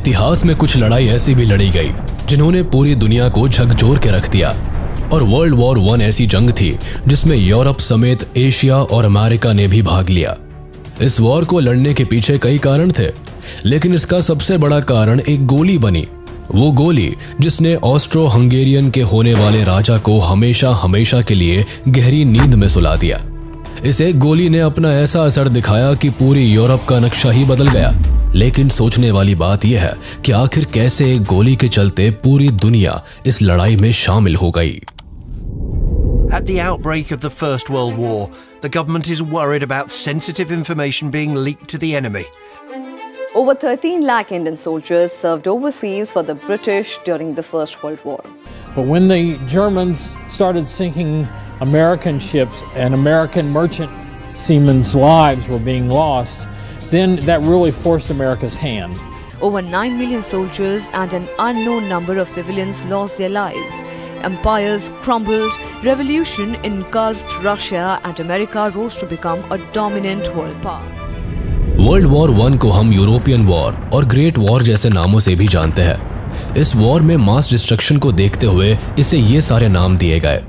इतिहास में कुछ लड़ाई ऐसी भी लड़ी गई जिन्होंने पूरी दुनिया को झकझोर के रख दिया, और वर्ल्ड वॉर 1 ऐसी जंग थी जिसमें यूरोप समेत एशिया और अमेरिका ने भी भाग लिया। इस वॉर को लड़ने के पीछे कई कारण थे, लेकिन इसका सबसे बड़ा कारण एक गोली बनी। वो गोली जिसने ऑस्ट्रो हंगेरियन के होने वाले राजा को हमेशा हमेशा के लिए गहरी नींद में सुला दिया। इस एक गोली ने अपना ऐसा असर दिखाया कि पूरी यूरोप का नक्शा ही बदल गया। लेकिन सोचने वाली बात यह है कि आखिर कैसे एक गोली के चलते पूरी दुनिया इस लड़ाई में शामिल हो गई। At the outbreak of the First World War, the government is worried about sensitive information being leaked to the enemy. Over 13 lakh Indian soldiers served overseas for the British during the First World War. But when the Germans started sinking American ships and American merchant seamen's lives were being lost, then that really forced America's hand. Over 9 million soldiers and an unknown number of civilians lost their lives. Empires crumbled, revolution engulfed Russia, and America rose to become a dominant world power. World war 1 को हम European war और great war जैसे नामों से भी जानते हैं। इस वॉर में मास डिस्ट्रक्शन को देखते हुए इसे ये सारे नाम दिए गए।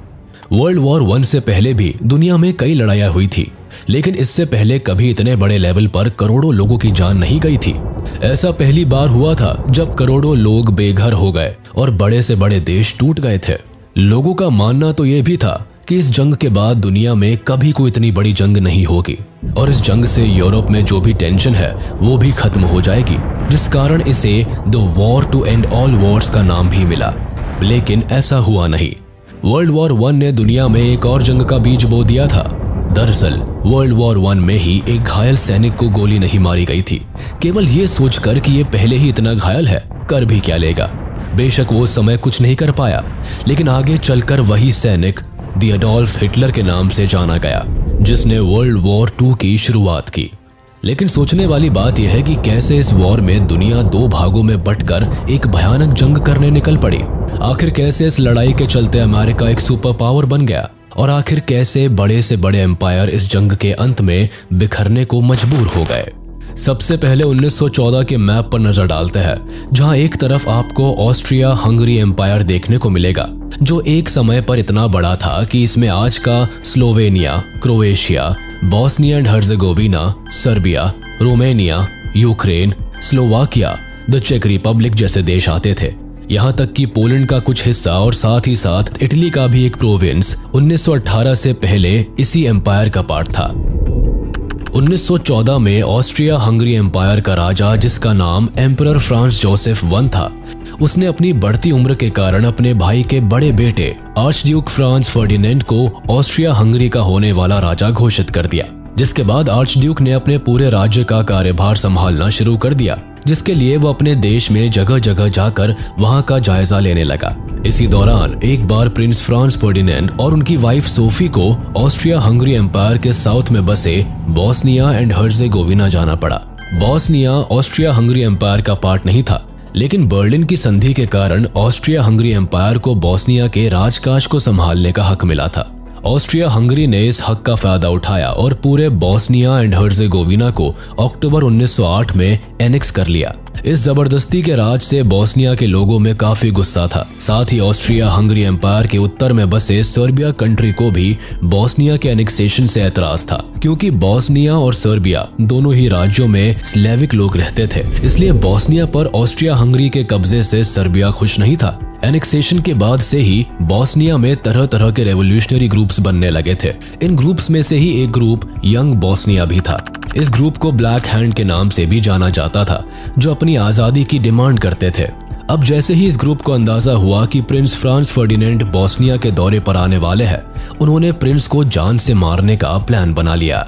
वर्ल्ड वॉर 1 से पहले भी दुनिया में कई लड़ाइयाँ हुई थी, लेकिन इससे पहले कभी इतने बड़े लेवल पर करोड़ों लोगों की जान नहीं गई थी। ऐसा पहली बार हुआ था जब करोड़ों लोग बेघर हो गए और बड़े से बड़े देश टूट गए थे। लोगों का मानना तो ये भी था कि इस जंग के बाद दुनिया में कभी कोई इतनी बड़ी जंग नहीं होगी और इस जंग से यूरोप में जो भी टेंशन है वो भी खत्म हो जाएगी, जिस कारण इसे the war to end all wars का नाम भी मिला। लेकिन ऐसा हुआ नहीं। वर्ल्ड वॉर 1 ने दुनिया में एक और जंग का बीज बो दिया था। दरअसल वर्ल्ड वॉर 1 में ही एक घायल सैनिक को गोली नहीं मारी गई थी, केवल ये सोचकर कि ये पहले ही इतना घायल है, कर भी क्या लेगा। बेशक वो समय कुछ नहीं कर पाया, लेकिन आगे चलकर वही सैनिक द एडोल्फ हिटलर के नाम से जाना गया, जिसने वर्ल्ड वॉर 2 की शुरुआत की। लेकिन सोचने वाली बात यह है कि कैसे इस वॉर में दुनिया 2 भागों में बंटकर एक भयानक जंग करने निकल पड़ी। आखिर कैसे इस लड़ाई के चलते अमेरिका एक सुपर पावर बन गया, और आखिर कैसे बड़े से बड़े एम्पायर इस जंग के अंत में बिखरने को मजबूर हो गए। सबसे पहले 1914 के मैप पर नजर डालते हैं, जहां एक तरफ आपको ऑस्ट्रिया हंगरी एम्पायर देखने को मिलेगा, जो एक समय पर इतना बड़ा था कि इसमें आज का Slovenia, Croatia, Bosnia and Herzegovina, Serbia, Romania, Ukraine, Slovakia, the चेक रिपब्लिक जैसे देश आते थे। यहाँ तक कि पोलैंड का कुछ हिस्सा और साथ ही साथ इटली का भी एक प्रोविंस 1918 से पहले इसी एम्पायर का पार्ट था। 1914 में ऑस्ट्रिया हंगरी एम्पायर का राजा, जिसका नाम एम्परर फ्रांस जोसेफ I था, उसने अपनी बढ़ती उम्र के कारण अपने भाई के बड़े बेटे आर्चड्यूक फ्रांस फर्डिनेंड को ऑस्ट्रिया हंगरी का होने वाला राजा घोषित कर दिया, जिसके बाद आर्चड्यूक ने अपने पूरे राज्य का कार्यभार संभालना शुरू कर दिया, जिसके लिए वो अपने देश में जगह जगह जाकर वहां का जायजा लेने लगा। इसी दौरान एक बार प्रिंस फ्रांस फर्डिनेंड और उनकी वाइफ सोफी को ऑस्ट्रिया हंगरी एम्पायर के साउथ में बसे बॉस्निया एंड हर्जेगोविना जाना पड़ा। बॉस्निया ऑस्ट्रिया हंगरी एम्पायर का पार्ट नहीं था, लेकिन बर्लिन की संधि के कारण ऑस्ट्रिया हंगरी एम्पायर को बॉस्निया के राजकाज को संभालने का हक मिला था। ऑस्ट्रिया हंगरी ने इस हक का फायदा उठाया और पूरे बॉस्निया एंड हर्जेगोविना को अक्टूबर 1908 में एनेक्स कर लिया। इस जबरदस्ती के राज से बॉस्निया के लोगों में काफी गुस्सा था। साथ ही ऑस्ट्रिया हंगरी एम्पायर के उत्तर में बसे सर्बिया कंट्री को भी बॉस्निया के एनेक्सेशन से एतराज था, क्योंकि बॉस्निया और सर्बिया दोनों ही राज्यों में स्लेविक लोग रहते थे। इसलिए बॉस्निया पर ऑस्ट्रिया हंगरी के कब्जे से सर्बिया खुश नहीं था। एनेक्सेशन के बाद से ही बॉस्निया में तरह तरह के रेवोल्यूशनरी ग्रुप्स बनने लगे थे। इन ग्रुप्स में से ही एक ग्रुप यंग बॉस्निया भी था। इस ग्रुप को ब्लैक हैंड के नाम से भी जाना जाता था, जो अपनी आजादी की डिमांड करते थे। अब जैसे ही इस ग्रुप को अंदाजा हुआ कि प्रिंस फ्रांस फर्डिनेंड बॉस्निया के दौरे पर आने वाले हैं, उन्होंने प्रिंस को जान से मारने का प्लान बना लिया।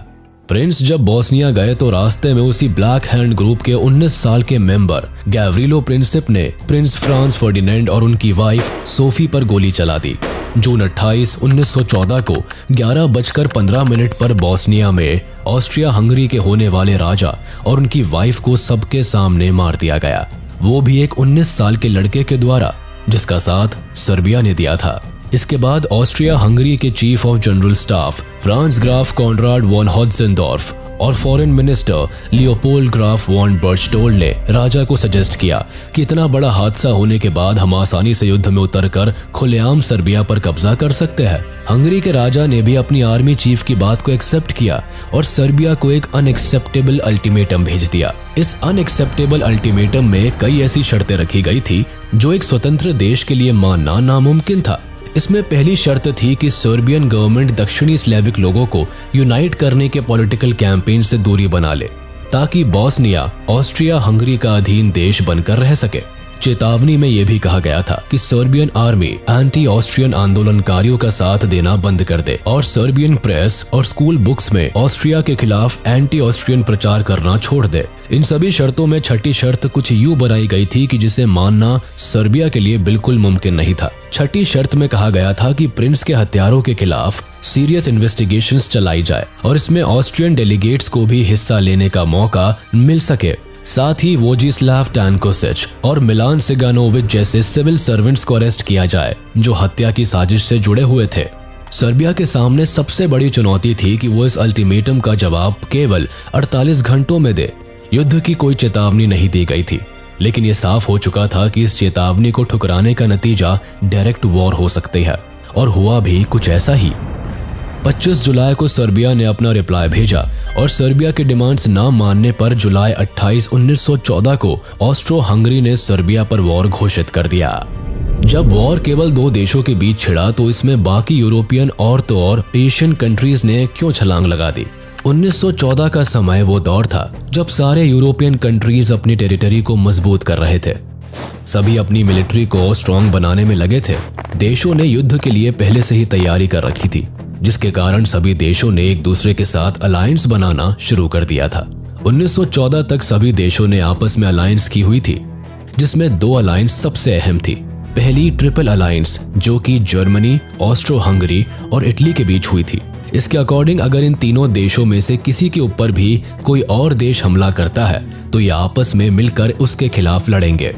प्रिंस जब बॉस्निया गए तो रास्ते में उसी ब्लैक हैंड ग्रुप के 19 साल के मेंबर गैवरिलो प्रिंसिप ने प्रिंस फ्रांस फर्डिनेंड और उनकी वाइफ सोफी पर गोली चला दी। जून 28, 1914 को 11:15 पर बॉस्निया में ऑस्ट्रिया हंगरी के होने वाले राजा और उनकी वाइफ को सबके सामने मार दिया गया, वो भी एक 19 साल के लड़के के द्वारा, जिसका साथ सर्बिया ने दिया था। इसके बाद ऑस्ट्रिया हंगरी के chief of general staff Franz Graf Conrad von Hotzendorf और foreign minister Leopold Graf von Berchtold ने राजा को सजेस्ट किया कि इतना बड़ा हादसा होने के बाद हम आसानी से युद्ध में उतरकर खुलेआम सर्बिया पर कब्जा कर सकते हैं। हंगरी के राजा ने भी अपनी आर्मी चीफ की बात को एक्सेप्ट किया और सर्बिया को एक अनएक्सेप्टेबल अल्टीमेटम भेज दिया। इस अनएक्सेप्टेबल अल्टीमेटम में कई ऐसी शर्तें रखी गई थी जो एक स्वतंत्र देश के लिए मानना नामुमकिन था। इसमें पहली शर्त थी कि सर्बियन गवर्नमेंट दक्षिणी स्लेविक लोगों को यूनाइट करने के पॉलिटिकल कैंपेन से दूरी बना ले ताकि बॉस्निया ऑस्ट्रिया हंगरी का अधीन देश बनकर रह सके। चेतावनी में यह भी कहा गया था कि सर्बियन आर्मी एंटी ऑस्ट्रियन आंदोलनकारियों का साथ देना बंद कर दे और सर्बियन प्रेस और स्कूल बुक्स में ऑस्ट्रिया के खिलाफ एंटी ऑस्ट्रियन प्रचार करना छोड़ दे। इन सभी शर्तों में छठी शर्त कुछ यूं बनाई गई थी कि जिसे मानना सर्बिया के लिए बिल्कुल मुमकिन नहीं था। छठी शर्त में कहा गया था कि प्रिंस के हत्यारों के खिलाफ सीरियस इन्वेस्टिगेशंस चलाई जाए और इसमें ऑस्ट्रियन डेलीगेट्स को भी हिस्सा लेने का मौका मिल सके। साथ ही वोजिस्लाव टैनकोसिच और मिलान सिगानोविच जैसे सिविल सर्वेंट्स को अरेस्ट किया जाए जो हत्या की साजिश से जुड़े हुए थे। सर्बिया के सामने सबसे बड़ी चुनौती थी कि वो इस अल्टीमेटम का जवाब केवल 48 घंटों में दे। युद्ध की कोई चेतावनी नहीं दी गई थी, लेकिन ये साफ हो चुका था कि इस चेतावनी को ठुकराने का नतीजा डायरेक्ट वॉर हो सकती है, और हुआ भी कुछ ऐसा ही। 25 जुलाई को सर्बिया ने अपना रिप्लाई भेजा और सर्बिया की डिमांड्स ना मानने पर जुलाई 28, 1914 को ऑस्ट्रो हंगरी ने सर्बिया पर वॉर घोषित कर दिया। जब वॉर केवल दो देशों के बीच छिड़ा तो इसमें बाकी यूरोपियन और तो और एशियन कंट्रीज ने क्यों छलांग लगा दी। 1914 का समय वो दौर था जब सारे यूरोपियन कंट्रीज अपनी टेरिटरी को मजबूत कर रहे थे। सभी अपनी मिलिट्री को स्ट्रॉन्ग बनाने में लगे थे। देशों ने युद्ध के लिए पहले से ही तैयारी कर रखी थी, जिसके कारण सभी देशों ने एक दूसरे के साथ अलायंस बनाना शुरू कर दिया था। 1914 तक सभी देशों ने आपस में अलायंस की हुई थी, जिसमें दो अलायंस सबसे अहम थी। पहली ट्रिपल अलायंस जो कि जर्मनी, ऑस्ट्रो हंगरी और इटली के बीच हुई थी। इसके अकॉर्डिंग अगर इन तीनों देशों में से किसी के ऊपर भी कोई और देश हमला करता है तो ये आपस में मिलकर उसके खिलाफ लड़ेंगे।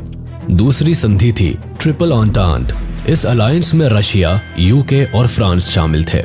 दूसरी संधि थी ट्रिपल एंटेंटे। इस अलायंस में रशिया, यूके और फ्रांस शामिल थे।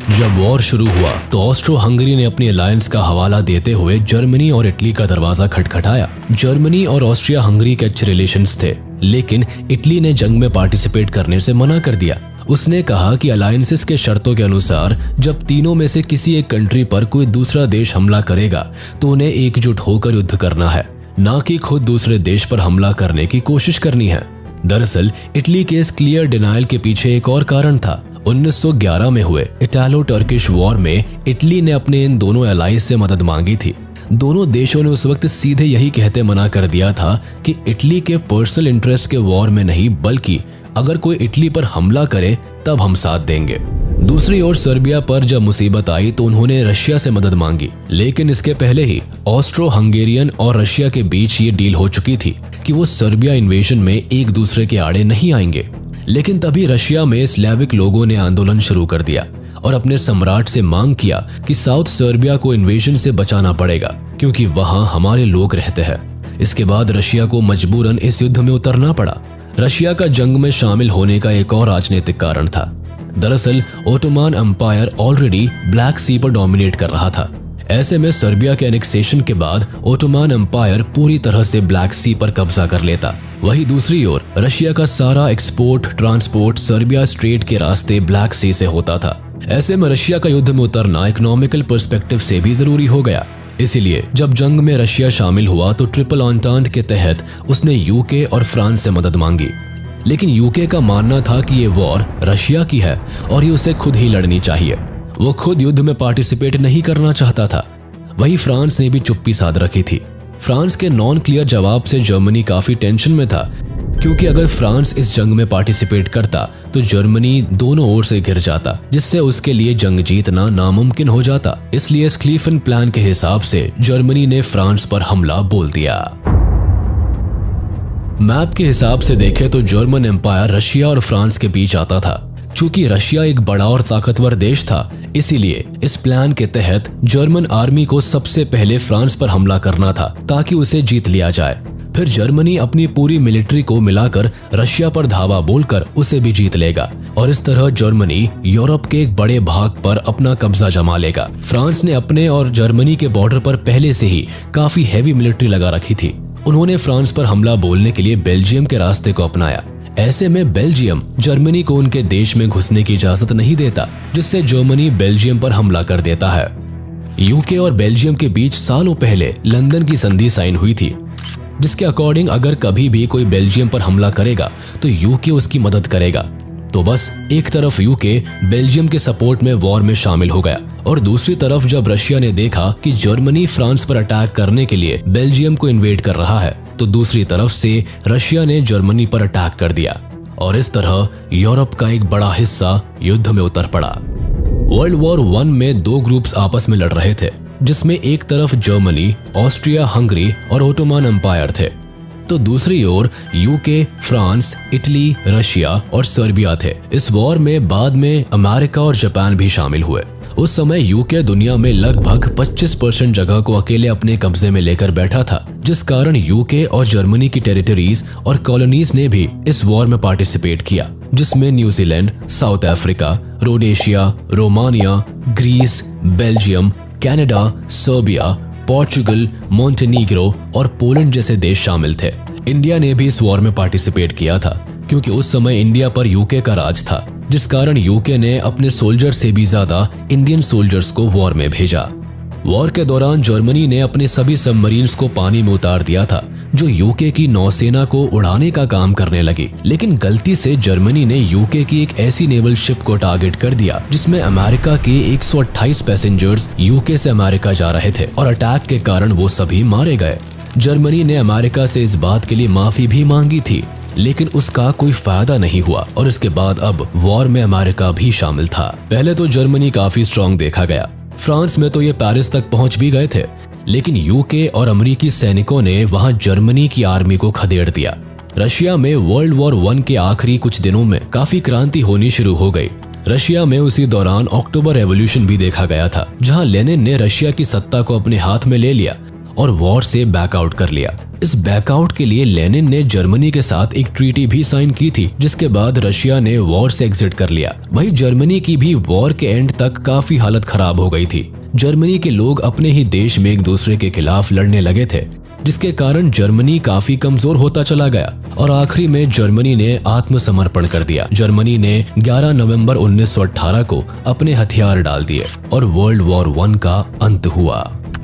जब वॉर शुरू हुआ तो ऑस्ट्रो हंगरी ने अपनी अलायंस का हवाला देते हुए जर्मनी और इटली का दरवाजा खटखटाया। जर्मनी और ऑस्ट्रिया हंगरी के अच्छे रिलेशंस थे, लेकिन इटली ने जंग में पार्टिसिपेट करने से मना कर दिया। उसने कहा कि अलायंसेस के शर्तों के अनुसार जब तीनों में से किसी एक कंट्री पर कोई दूसरा देश हमला करेगा तो उन्हें एकजुट होकर युद्ध करना है, ना कि खुद दूसरे देश पर हमला करने की कोशिश करनी है। दरअसल इटली के इस क्लियर डिनायल के पीछे एक और कारण था। 1911 में हुए इटालो टर्किश वॉर में इटली ने अपने इन दोनों अलाइज से मदद मांगी थी। दोनों देशों ने उस वक्त सीधे यही कहते मना कर दिया था कि इटली के पर्सनल इंटरेस्ट के वॉर में नहीं, बल्कि अगर कोई इटली पर हमला करे तब हम साथ देंगे। दूसरी ओर सर्बिया पर जब मुसीबत आई तो उन्होंने रशिया से मदद मांगी, लेकिन इसके पहले ही ऑस्ट्रो हंगेरियन और रशिया के बीच ये डील हो चुकी थी कि वो सर्बिया इन्वेजन में एक दूसरे के आड़े नहीं आएंगे। लेकिन तभी रशिया में स्लेविक लोगों ने आंदोलन शुरू कर दिया और अपने सम्राट से मांग किया कि साउथ सर्बिया को इन्वेजन से बचाना पड़ेगा क्योंकि वहां हमारे लोग रहते हैं। इसके बाद रशिया को मजबूरन इस युद्ध में उतरना पड़ा। रशिया का जंग में शामिल होने का एक और राजनीतिक कारण था। दरअसल ओटोमान एम्पायर ऑलरेडी ब्लैक सी पर डोमिनेट कर रहा था। ऐसे में सर्बिया के एनेक्सेशन के बाद ओटोमान एम्पायर पूरी तरह से ब्लैक सी पर कब्जा कर लेता। वहीं दूसरी ओर रशिया का सारा एक्सपोर्ट ट्रांसपोर्ट सर्बिया स्ट्रेट के रास्ते ब्लैक सी से होता था। ऐसे में रशिया का युद्ध में उतरना इकोनॉमिकल पर्सपेक्टिव से भी जरूरी हो गया। इसीलिए जब जंग में रशिया शामिल हुआ तो ट्रिपल एंटेंटे के तहत उसने यूके और फ्रांस से मदद मांगी। लेकिन यूके का मानना था कि ये वॉर रशिया की है और ये उसे खुद ही लड़नी चाहिए। वो खुद युद्ध में पार्टिसिपेट नहीं करना चाहता था। वहीं फ्रांस ने भी चुप्पी साध रखी थी। फ्रांस के नॉन क्लियर जवाब से जर्मनी काफी टेंशन में था, क्योंकि अगर फ्रांस इस जंग में पार्टिसिपेट करता तो जर्मनी दोनों ओर से घिर जाता, जिससे उसके लिए जंग जीतना नामुमकिन हो जाता। इसलिए स्क्लीफन प्लान के हिसाब से जर्मनी ने फ्रांस पर हमला बोल दिया। मैप के हिसाब से देखें तो जर्मन एम्पायर रशिया और फ्रांस के बीच आता था। चूंकि रशिया एक बड़ा और ताकतवर देश था, इसीलिए इस प्लान के तहत जर्मन आर्मी को सबसे पहले फ्रांस पर हमला करना था ताकि उसे जीत लिया जाए। फिर जर्मनी अपनी पूरी मिलिट्री को मिलाकर रशिया पर धावा बोलकर उसे भी जीत लेगा और इस तरह जर्मनी यूरोप के एक बड़े भाग पर अपना कब्जा जमा लेगा। फ्रांस ने अपने और जर्मनी के बॉर्डर पर पहले से ही काफी हैवी मिलिट्री लगा रखी थी। उन्होंने फ्रांस पर हमला बोलने के लिए बेल्जियम के रास्ते को अपनाया। ऐसे में बेल्जियम जर्मनी को उनके देश में घुसने की इजाजत नहीं देता, जिससे जर्मनी बेल्जियम पर हमला कर देता है। यूके और बेल्जियम के बीच सालों पहले लंदन की संधि साइन हुई थी, जिसके अकॉर्डिंग अगर कभी भी कोई बेल्जियम पर हमला करेगा तो यूके उसकी मदद करेगा। तो बस एक तरफ यूके बेल्जियम के सपोर्ट में वॉर में शामिल हो गया और दूसरी तरफ जब रशिया ने देखा कि जर्मनी फ्रांस पर अटैक करने के लिए बेल्जियम को इन्वेड कर रहा है, तो दूसरी तरफ से रशिया ने जर्मनी पर अटैक कर दिया और इस तरह यूरोप का एक बड़ा हिस्सा युद्ध में उतर पड़ा। वर्ल्ड वॉर 1 में 2 ग्रुप्स आपस में लड़ रहे थे, जिसमें एक तरफ जर्मनी, ऑस्ट्रिया हंगरी और ओटोमन एम्पायर थे, तो दूसरी ओर यूके, फ्रांस, इटली, रशिया और सर्बिया थे। इस वॉर में बाद में अमेरिका और जापान भी शामिल हुए। उस समय यूके दुनिया में लगभग 25% जगह को अकेले अपने कब्जे में लेकर बैठा था, जिस कारण यूके और जर्मनी की टेरिटरीज और कॉलोनीज ने भी इस वॉर में पार्टिसिपेट किया, जिसमें New Zealand, South Africa, Rhodesia, Romania, Greece, Belgium, Canada, Serbia, Portugal, Montenegro और पोलैंड जैसे देश शामिल थे। इंडिया ने भी इस वॉर में पार्टिसिपेट किया था, क्योंकि उस समय इंडिया पर यूके का राज था, जिस कारण यूके ने अपने सोल्जर से भी ज्यादा इंडियन सोल्जर्स को वॉर में भेजा। वॉर के दौरान जर्मनी ने अपने सभी सबमरीन्स को पानी में उतार दिया था, जो यूके की नौसेना को उड़ाने का काम करने लगी। लेकिन गलती से जर्मनी ने यूके की एक ऐसी नेवल शिप को टारगेट कर दिया जिसमें अमेरिका के 128 पैसेंजर्स यूके से अमेरिका जा रहे थे और अटैक के कारण वो सभी मारे गए। जर्मनी ने अमेरिका से इस बात के लिए माफी भी मांगी थी, लेकिन उसका कोई फायदा नहीं हुआ और इसके बाद अब वॉर में अमेरिका भी शामिल था। पहले तो जर्मनी काफी स्ट्रांग देखा गया, फ्रांस में तो ये पेरिस तक पहुंच भी गए थे, लेकिन यूके और अमेरिकी सैनिकों ने वहां जर्मनी की आर्मी को खदेड़ दिया। रशिया में वर्ल्ड वॉर 1 के आखिरी कुछ दिनों में काफी क्रांति होनी शुरू हो गई। रशिया में उसी दौरान अक्टूबर रेवोल्यूशन भी देखा गया था, जहां लेनिन ने रशिया की सत्ता को अपने हाथ में ले लिया और वॉर से बैकआउट कर लिया। इस बैकआउट के लिए लेनिन ने जर्मनी के साथ एक ट्रीटी भी साइन की थी, जिसके बाद रशिया ने वॉर से एग्जिट कर लिया। वहीं जर्मनी की भी वॉर के एंड तक काफी हालत खराब हो गई थी। जर्मनी के लोग अपने ही देश में एक दूसरे के खिलाफ लड़ने लगे थे, जिसके कारण जर्मनी काफी कमजोर होता चला गया और आखिरी में जर्मनी ने आत्मसमर्पण कर दिया। जर्मनी ने 11 नवंबर 1918 को अपने हथियार डाल दिए और वर्ल्ड वॉर 1 का अंत हुआ।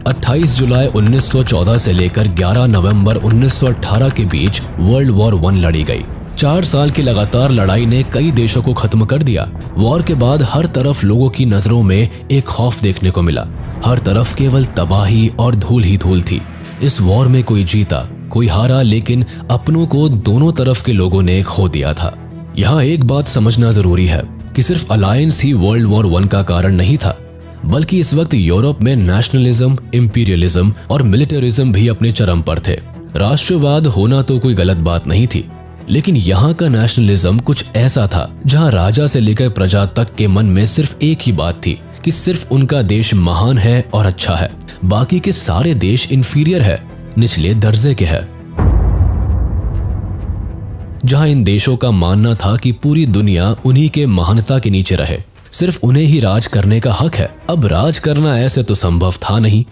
28 जुलाई 1914 से लेकर 11 नवंबर 1918 के बीच वर्ल्ड वॉर 1 लड़ी गई। 4 साल की लगातार लड़ाई ने कई देशों को खत्म कर दिया। वॉर के बाद हर तरफ लोगों की नजरों में एक खौफ देखने को मिला। हर तरफ केवल तबाही और धूल ही धूल थी। इस वॉर में कोई जीता, कोई हारा, लेकिन अपनों को दोनों तरफ के लोगों ने खो दिया था। यहाँ एक बात समझना जरूरी है कि सिर्फ अलायंस ही वर्ल्ड वॉर 1 का कारण नहीं था, बल्कि इस वक्त यूरोप में नेशनलिज्म, इंपीरियलिज्म और मिलिटरिज्म भी अपने चरम पर थे। राष्ट्रवाद होना तो कोई गलत बात नहीं थी, लेकिन यहाँ का नेशनलिज्म कुछ ऐसा था जहाँ राजा से लेकर प्रजा तक के मन में सिर्फ एक ही बात थी कि सिर्फ उनका देश महान है और अच्छा है, बाकी के सारे देश इंफीरियर है, निचले दर्जे के है। जहाँ इन देशों का मानना था कि पूरी दुनिया उन्हीं के महानता के नीचे रहे, सिर्फ उन्हें ही राज करने का हक है। अब राज करना ऐसे तो संभव था नहीं।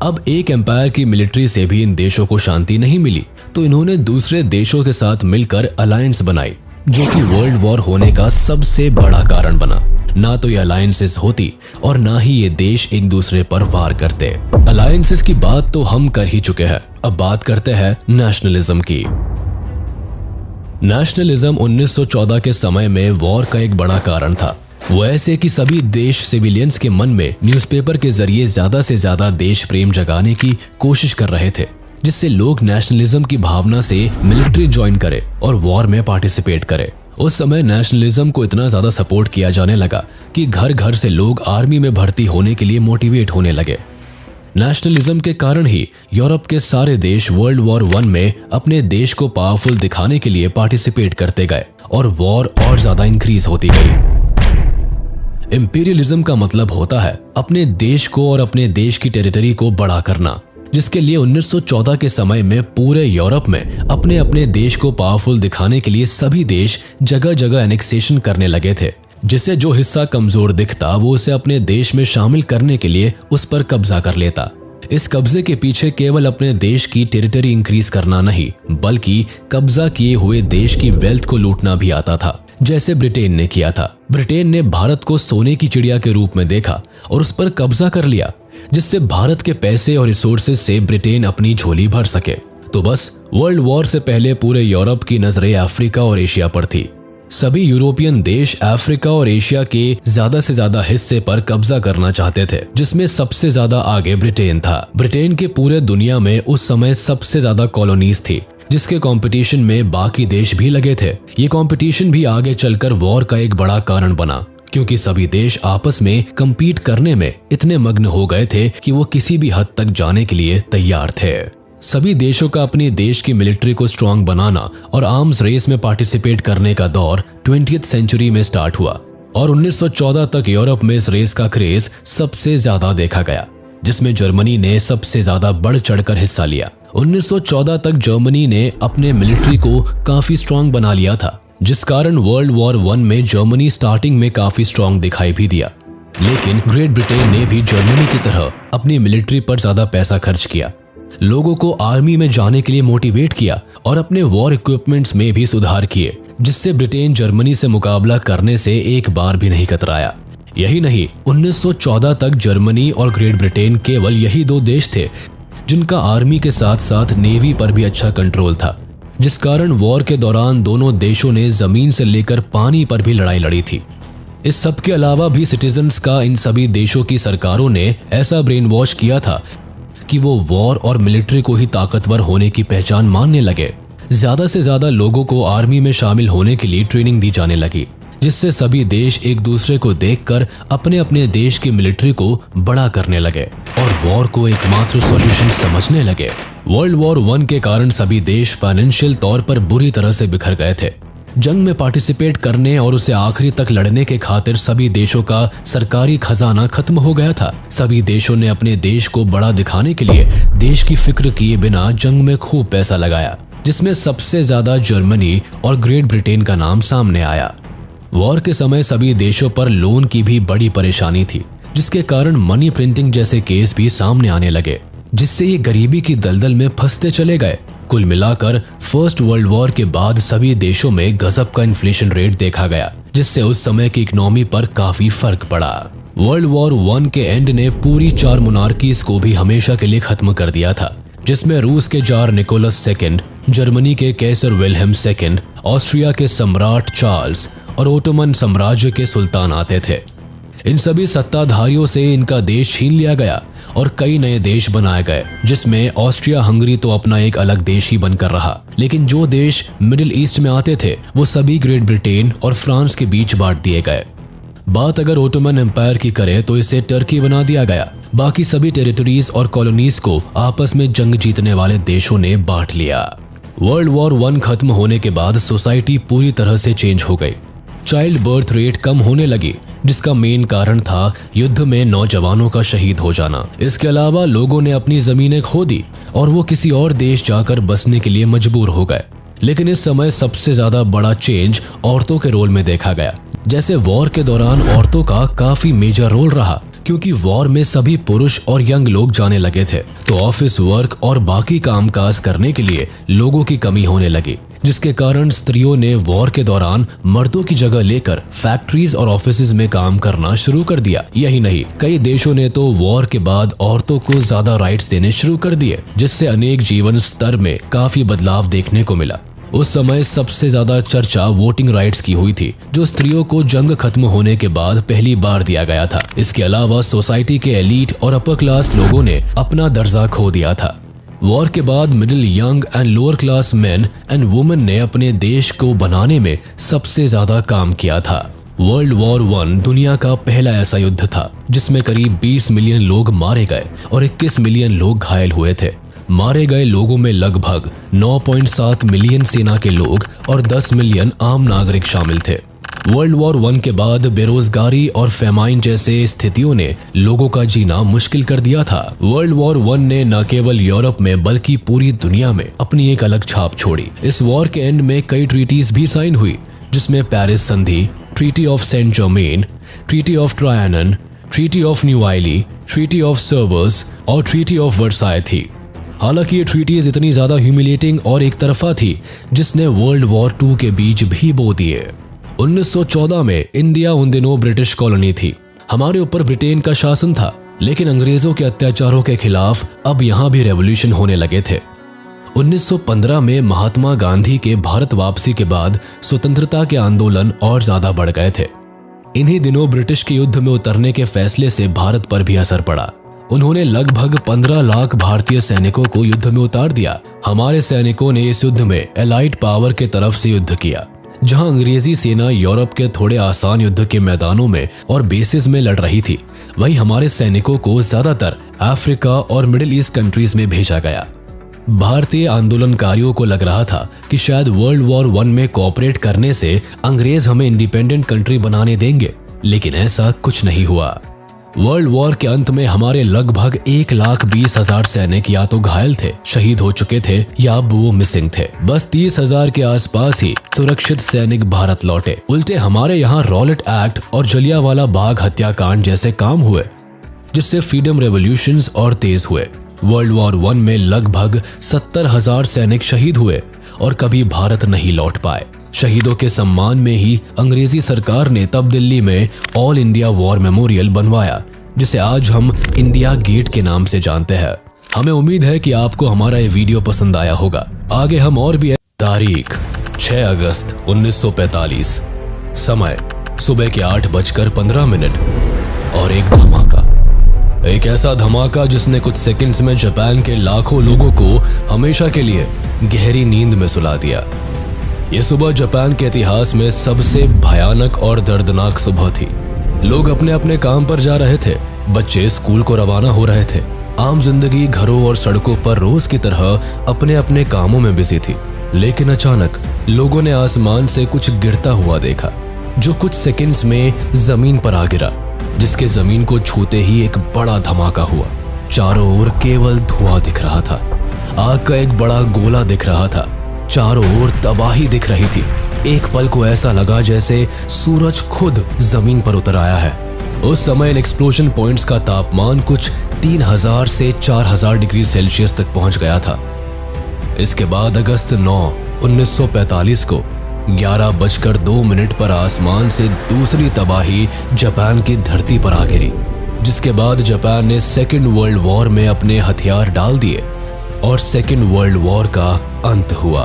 अब एक एम्पायर की मिलिट्री से भी इन देशों को शांति नहीं मिली, तो इन्होंने दूसरे देशों के साथ मिलकर अलायंस बनाई, जो कि वर्ल्ड वॉर होने का सबसे बड़ा कारण बना। ना तो ये अलायंसेस होती और ना ही ये देश एक दूसरे पर वार करते। अलायंसेस की बात तो हम कर ही चुके हैं, अब बात करते हैं नेशनलिज्म की। नेशनलिज्म 1914 के समय में वॉर का एक बड़ा कारण था। वो ऐसे कि सभी देश सिविलियंस के मन में न्यूज़पेपर के जरिए ज्यादा से ज्यादा देश प्रेम जगाने की कोशिश कर रहे थे, जिससे लोग नेशनलिज्म की भावना से मिलिट्री ज्वाइन करे और वॉर में पार्टिसिपेट करे। उस समय नेशनलिज्म को इतना ज्यादा सपोर्ट किया जाने लगा कि घर घर से लोग आर्मी में भर्ती होने के लिए मोटिवेट होने लगे। नेशनलिज्म के कारण ही यूरोप के सारे देश वर्ल्ड वॉर 1 में अपने देश को पावरफुल दिखाने के लिए पार्टिसिपेट करते गए और वॉर और ज्यादा इंक्रीज होती गई। इंपीरियलिज्म का मतलब होता है अपने देश को और अपने देश की टेरिटरी को बड़ा करना, जिसके लिए 1914 के समय में पूरे यूरोप में अपने अपने देश को पावरफुल दिखाने के लिए सभी देश जगह जगह एनेक्सेशन करने लगे थे, जिससे जो हिस्सा कमजोर दिखता वो उसे अपने देश में शामिल करने के लिए उस पर कब्जा कर लेता। इस कब्जे के पीछे केवल अपने देश की टेरिटरी इंक्रीज करना नहीं, बल्कि कब्जा किए हुए देश की वेल्थ को लूटना भी आता था, जैसे ब्रिटेन ने किया था। ब्रिटेन ने भारत को सोने की चिड़िया के रूप में देखा और उस पर कब्जा कर लिया, जिससे भारत के पैसे और रिसोर्सेज से ब्रिटेन अपनी झोली भर सके। तो बस वर्ल्ड वॉर से पहले पूरे यूरोप की नजरें अफ्रीका और एशिया पर थी। सभी यूरोपियन देश अफ्रीका और एशिया के ज्यादा से ज्यादा हिस्से पर कब्जा करना चाहते थे, जिसमें सबसे ज्यादा आगे ब्रिटेन था। ब्रिटेन के पूरे दुनिया में उस समय सबसे ज्यादा कॉलोनीज थी, जिसके कंपटीशन में बाकी देश भी लगे थे। ये कंपटीशन भी आगे चलकर वॉर का एक बड़ा कारण बना, क्योंकि सभी देश आपस में कम्पीट करने में इतने मग्न हो गए थे कि वो किसी भी हद तक जाने के लिए तैयार थे। सभी देशों का अपने देश की मिलिट्री को स्ट्रांग बनाना और आर्म्स रेस में पार्टिसिपेट करने का दौर 20th सेंचुरी में स्टार्ट हुआ और 1914 तक यूरोप में इस रेस का क्रेज सबसे ज्यादा देखा गया, जिसमें जर्मनी ने सबसे ज्यादा बढ़ चढ़कर हिस्सा लिया। 1914 तक जर्मनी ने अपने मिलिट्री को काफी स्ट्रांग बना लिया था, जिस कारण वर्ल्ड वॉर 1 में जर्मनी स्टार्टिंग में काफी स्ट्रांग दिखाई भी दिया। लेकिन ग्रेट ब्रिटेन ने भी जर्मनी की तरह अपनी मिलिट्री पर ज्यादा पैसा खर्च किया, लोगों को आर्मी में जाने के लिए मोटिवेट किया और अपने वॉर इक्विपमेंट्स में भी सुधार किए, जिससे ब्रिटेन जर्मनी से मुकाबला करने से एक बार भी नहीं कतराया। यही नहीं, 1914 तक जर्मनी और ग्रेट ब्रिटेन केवल यही दो देश थे जिनका आर्मी के साथ साथ नेवी पर भी अच्छा कंट्रोल था, जिस कारण वॉर के दौरान दोनों देशों ने जमीन से लेकर पानी पर भी लड़ाई लड़ी थी। इस सब के अलावा भी सिटीजन्स का इन सभी देशों की सरकारों ने ऐसा ब्रेन वॉश किया था कि वो वॉर और मिलिट्री को ही ताकतवर होने की पहचान मानने लगे। ज्यादा से ज्यादा लोगों को आर्मी में शामिल होने के लिए ट्रेनिंग दी जाने लगी, जिससे सभी देश एक दूसरे को देखकर अपने अपने देश की मिलिट्री को बड़ा करने लगे और वॉर को एकमात्र सॉल्यूशन समझने लगे। वर्ल्ड वॉर 1 के कारण सभी देश फाइनेंशियल तौर पर बुरी तरह से बिखर गए थे। जंग में पार्टिसिपेट करने और उसे आखिरी तक लड़ने के खातिर सभी देशों का सरकारी खजाना खत्म हो गया था। सभी देशों ने अपने देश को बड़ा दिखाने के लिए देश की फिक्र किए बिना जंग में खूब पैसा लगाया, जिसमें सबसे ज्यादा जर्मनी और ग्रेट ब्रिटेन का नाम सामने आया। वॉर के समय सभी देशों पर लोन की भी बड़ी परेशानी थी, जिसके कारण मनी प्रिंटिंग जैसे केस भी सामने आने लगे, जिससे ये गरीबी की दलदल में फंसते चले गए। कुल मिलाकर फर्स्ट वर्ल्ड वॉर के बाद सभी देशों में गजब का इन्फ्लेशन रेट देखा गया, जिससे उस समय की इकोनॉमी पर काफी फर्क पड़ा। वर्ल्ड वॉर 1 के एंड ने पूरी 4 मोनार्कीज को भी हमेशा के लिए खत्म कर दिया था, जिसमें रूस के जार निकोलस सेकंड, जर्मनी के कैसर विल्हेम सेकंड, ऑस्ट्रिया के सम्राट चार्ल्स और ओटोमन साम्राज्य के सुल्तान आते थे। इन सभी सत्ताधारियों से इनका देश छीन लिया गया और कई नए देश बनाए गए, जिसमें ऑस्ट्रिया हंगरी तो अपना एक अलग देश ही बनकर रहा, लेकिन जो देश मिडिल ईस्ट में आते थे वो सभी ग्रेट ब्रिटेन और फ्रांस के बीच बांट दिए गए। बात अगर ओटोमन एम्पायर की करें तो इसे टर्की बना दिया गया। बाकी सभी टेरिटरीज और कॉलोनीज को आपस में जंग जीतने वाले देशों ने बांट लिया। वर्ल्ड वॉर 1 खत्म होने के बाद सोसाइटी पूरी तरह से चेंज हो गई। चाइल्ड बर्थ रेट कम होने लगी, जिसका मेन कारण था युद्ध में नौजवानों का शहीद हो जाना। इसके अलावा लोगों ने अपनी जमीनें खो दी और वो किसी और देश जाकर बसने के लिए मजबूर हो गए। लेकिन इस समय सबसे ज्यादा बड़ा चेंज औरतों के रोल में देखा गया। जैसे वॉर के दौरान औरतों का काफी मेजर रोल रहा, क्योंकि वॉर में सभी पुरुष और यंग लोग जाने लगे थे, तो ऑफिस वर्क और बाकी कामकाज करने के लिए लोगों की कमी होने लगी, जिसके कारण स्त्रियों ने वॉर के दौरान मर्दों की जगह लेकर फैक्ट्रीज और ऑफिसेज में काम करना शुरू कर दिया। यही नहीं, कई देशों ने तो वॉर के बाद औरतों को ज्यादा राइट्स देने शुरू कर दिए, जिससे अनेक जीवन स्तर में काफी बदलाव देखने को मिला। उस समय सबसे ज्यादा चर्चा वोटिंग राइट्स की हुई थी, जो स्त्रियों को जंग खत्म होने के बाद पहली बार दिया गया था। इसके अलावा सोसाइटी के एलीट और अपर क्लास लोगों ने अपना दर्जा खो दिया था। वॉर के बाद middle, young and lower class main and women ने अपने देश को बनाने में सबसे ज्यादा काम किया था। वर्ल्ड वॉर 1 दुनिया का पहला ऐसा युद्ध था जिसमें करीब 20 मिलियन लोग मारे गए और 21 मिलियन लोग घायल हुए थे। मारे गए लोगों में लगभग 9.7 मिलियन सेना के लोग और 10 मिलियन आम नागरिक शामिल थे। वर्ल्ड वॉर 1 के बाद बेरोजगारी और फेमाइन जैसे स्थितियों ने लोगों का जीना मुश्किल कर दिया था। वर्ल्ड वॉर 1 ने न केवल यूरोप में बल्कि पूरी दुनिया में अपनी एक अलग छाप छोड़ी। इस वॉर के एंड में कई ट्रीटीज भी साइन हुई, जिसमें पेरिस संधि, treaty of Saint Germain, treaty of Trianon, treaty of Neuilly, treaty of Sevres और ट्रीटी ऑफ वर्साय थी। हालांकि ये ट्रीटीज इतनी ज्यादा ह्यूमिलेटिंग और एक तरफा थी जिसने वर्ल्ड वॉर 2 के बीज भी बो दिए। 1914 में इंडिया उन दिनों ब्रिटिश कॉलोनी थी। हमारे ऊपर ब्रिटेन का शासन था, लेकिन अंग्रेजों के अत्याचारों के खिलाफ अब यहाँ भी रेवोल्यूशन होने लगे थे। 1915 में महात्मा गांधी के भारत वापसी के बाद स्वतंत्रता के आंदोलन और ज्यादा बढ़ गए थे। इन्हीं दिनों ब्रिटिश के युद्ध में उतरने के फैसले से भारत पर भी असर पड़ा। उन्होंने लगभग 15 लाख भारतीय सैनिकों को युद्ध में उतार दिया। हमारे सैनिकों ने इस युद्ध में एलाइड पावर के तरफ से युद्ध किया। जहां अंग्रेजी सेना यूरोप के थोड़े आसान युद्ध के मैदानों में और बेसिस में लड़ रही थी, वहीं हमारे सैनिकों को ज्यादातर अफ्रीका और मिडिल ईस्ट कंट्रीज में भेजा गया। भारतीय आंदोलनकारियों को लग रहा था कि शायद वर्ल्ड वॉर 1 में कोऑपरेट करने से अंग्रेज हमें इंडिपेंडेंट कंट्री बनाने देंगे, लेकिन ऐसा कुछ नहीं हुआ। वर्ल्ड वॉर के अंत में हमारे लगभग 1,20,000 सैनिक या तो घायल थे, शहीद हो चुके थे या अब वो मिसिंग थे। बस 30,000 के आसपास ही सुरक्षित सैनिक भारत लौटे। उल्टे हमारे यहाँ रॉलेट एक्ट और जलियांवाला बाग हत्याकांड जैसे काम हुए, जिससे फ्रीडम रेवोल्यूशंस और तेज हुए। वर्ल्ड वॉर 1 में लगभग 70,000 सैनिक शहीद हुए और कभी भारत नहीं लौट पाए। शहीदों के सम्मान में ही अंग्रेजी सरकार ने तब दिल्ली में ऑल इंडिया वॉर मेमोरियल बनवाया, जिसे आज हम इंडिया गेट के नाम से जानते हैं। हमें उम्मीद है कि आपको हमारा ये वीडियो पसंद आया होगा। आगे हम और भी तारीख 6 अगस्त 1945, समय सुबह के 8:15 और एक धमाका। एक ऐसा धमाका जिसने कुछ सेकंड्स में जापान के लाखों लोगों को हमेशा के लिए गहरी नींद में सुला दिया। ये सुबह जापान के इतिहास में सबसे भयानक और दर्दनाक सुबह थी। लोग अपने अपने काम पर जा रहे थे, बच्चे स्कूल को रवाना हो रहे थे। आम जिंदगी घरों और सड़कों पर रोज की तरह अपने अपने कामों में बिजी थी। लेकिन अचानक लोगों ने आसमान से कुछ गिरता हुआ देखा, जो कुछ सेकंड्स में जमीन पर आ गिरा, जिसके जमीन को छूते ही एक बड़ा धमाका हुआ। चारों ओर केवल धुआं दिख रहा था। आग का एक बड़ा गोला दिख रहा था। चारों ओर तबाही दिख रही थी। एक पल को ऐसा लगा जैसे सूरज खुद जमीन पर उतर आया है। उस समय इन एक्सप्लोजन पॉइंट्स का तापमान कुछ 3000 से 4000 डिग्री सेल्सियस तक पहुंच गया था। इसके बाद अगस्त 9, 1945 को 11:02 पर आसमान से दूसरी तबाही जापान की धरती पर आ गिरी, जिसके बाद जापान ने सेकेंड वर्ल्ड वॉर में अपने हथियार डाल दिए और सेकेंड वर्ल्ड वॉर का अंत हुआ।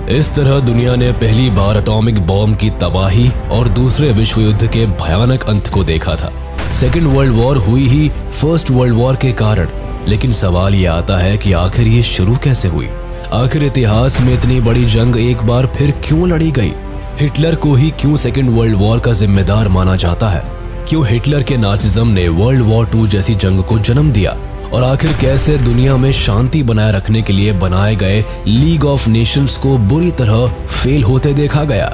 इस तरह दुनिया ने पहली बार एटॉमिक बॉम्ब की तबाही और दूसरे विश्व युद्ध के भयानक अंत को देखा था। सेकेंड वर्ल्ड वॉर हुई ही फर्स्ट वर्ल्ड वॉर के कारण, लेकिन सवाल ये आता है कि आखिर ये शुरू कैसे हुई? आखिर इतिहास में इतनी बड़ी जंग एक बार फिर क्यों लड़ी गई? हिटलर को ही क्यों सेकेंड वर्ल्ड वॉर का जिम्मेदार माना जाता है? क्यों हिटलर के नाजिज्म ने वर्ल्ड वॉर 2 जैसी जंग को जन्म दिया? और आखिर कैसे दुनिया में शांति बनाए रखने के लिए बनाए गए लीग ऑफ नेशंस को बुरी तरह फेल होते देखा गया?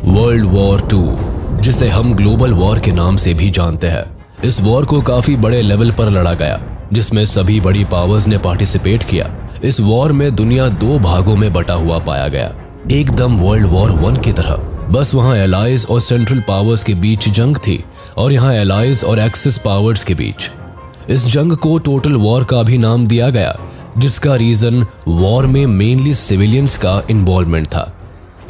वर्ल्ड वॉर 2, जिसे हम ग्लोबल वॉर के नाम से भी जानते हैं, इस वॉर को काफी बड़े लेवल पर लड़ा गया, जिसमें सभी बड़ी पावर्स ने पार्टिसिपेट किया। इस वॉर में दुनिया 2 भागों में बटा हुआ पाया गया, एकदम वर्ल्ड वॉर 1 की तरह। बस वहां एलाइज और सेंट्रल पावर्स के बीच जंग थी और यहाँ एलाइज और एक्सिस पावर्स के बीच। इस जंग को टोटल वॉर का भी नाम दिया गया, जिसका रीजन वॉर में मेनली सिविलियंस का इन्वॉल्वमेंट था।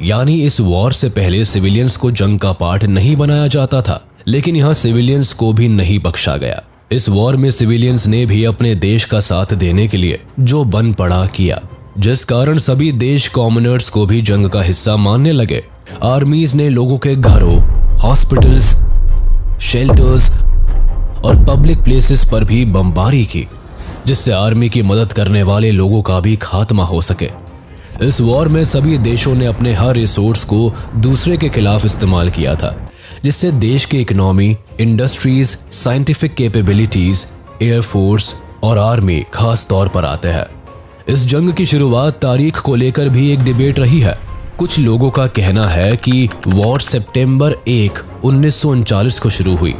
यानी इस वॉर से पहले सिविलियंस को जंग का पार्ट नहीं बनाया जाता था, लेकिन यहाँ सिविलियंस को भी नहीं बख्शा गया। इस वॉर में सिविलियंस ने भी अपने देश का साथ देने के लिए जो बन पड़ा किया, जिस कारण सभी देश कॉमनर्स को भी जंग का हिस्सा मानने लगे। आर्मीज ने लोगों के घरों, हॉस्पिटल्स, शेल्टर्स और पब्लिक प्लेसेस पर भी बमबारी की, जिससे आर्मी की मदद करने वाले लोगों का भी खात्मा हो सके। इस वॉर में सभी देशों ने अपने हर रिसोर्स को दूसरे के खिलाफ इस्तेमाल किया था, जिससे देश की economy, industries, scientific capabilities, air force और आर्मी खास तौर पर आते हैं। इस जंग की शुरुआत तारीख को लेकर भी एक डिबेट रही है। कुछ लोगों का कहना है कि वॉर सितंबर 1, 1939 को शुरू हुई,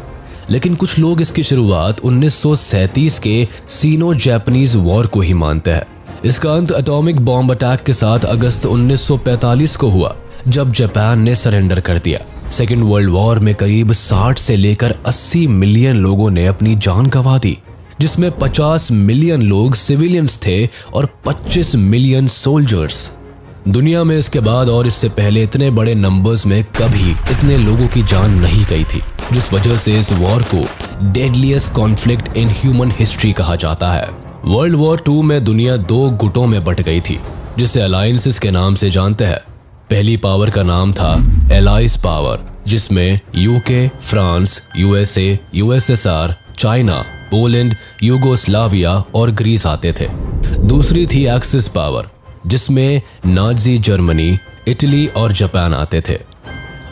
लेकिन कुछ लोग इसकी शुरुआत 1937 के सीनो जापानीज वॉर को ही मानते हैं। इसका अंत एटॉमिक बॉम्ब अटैक के साथ अगस्त 1945 को हुआ, जब जापान ने सरेंडर कर दिया। सेकेंड वर्ल्ड वॉर में करीब 60 से लेकर 80 मिलियन लोगों ने अपनी जान गंवा दी, जिसमें 50 मिलियन लोग सिविलियंस थे और 25 मिलियन सोल्जर्स। दुनिया में इसके बाद और इससे पहले इतने बड़े नंबर्स में कभी इतने लोगों की जान नहीं गई थी, जिस वजह से इस वॉर को deadliest conflict in human history कहा जाता है। वर्ल्ड वॉर 2 में दुनिया 2 गुटों में बट गई थी, जिसे अलायंसेस के नाम से जानते हैं। पहली पावर का नाम था एलाइज पावर, जिसमें UK, France, USA, USSR, China, Poland, Yugoslavia और ग्रीस आते थे। दूसरी थी एक्सिस पावर, जिसमें नाजी जर्मनी, इटली और जापान आते थे।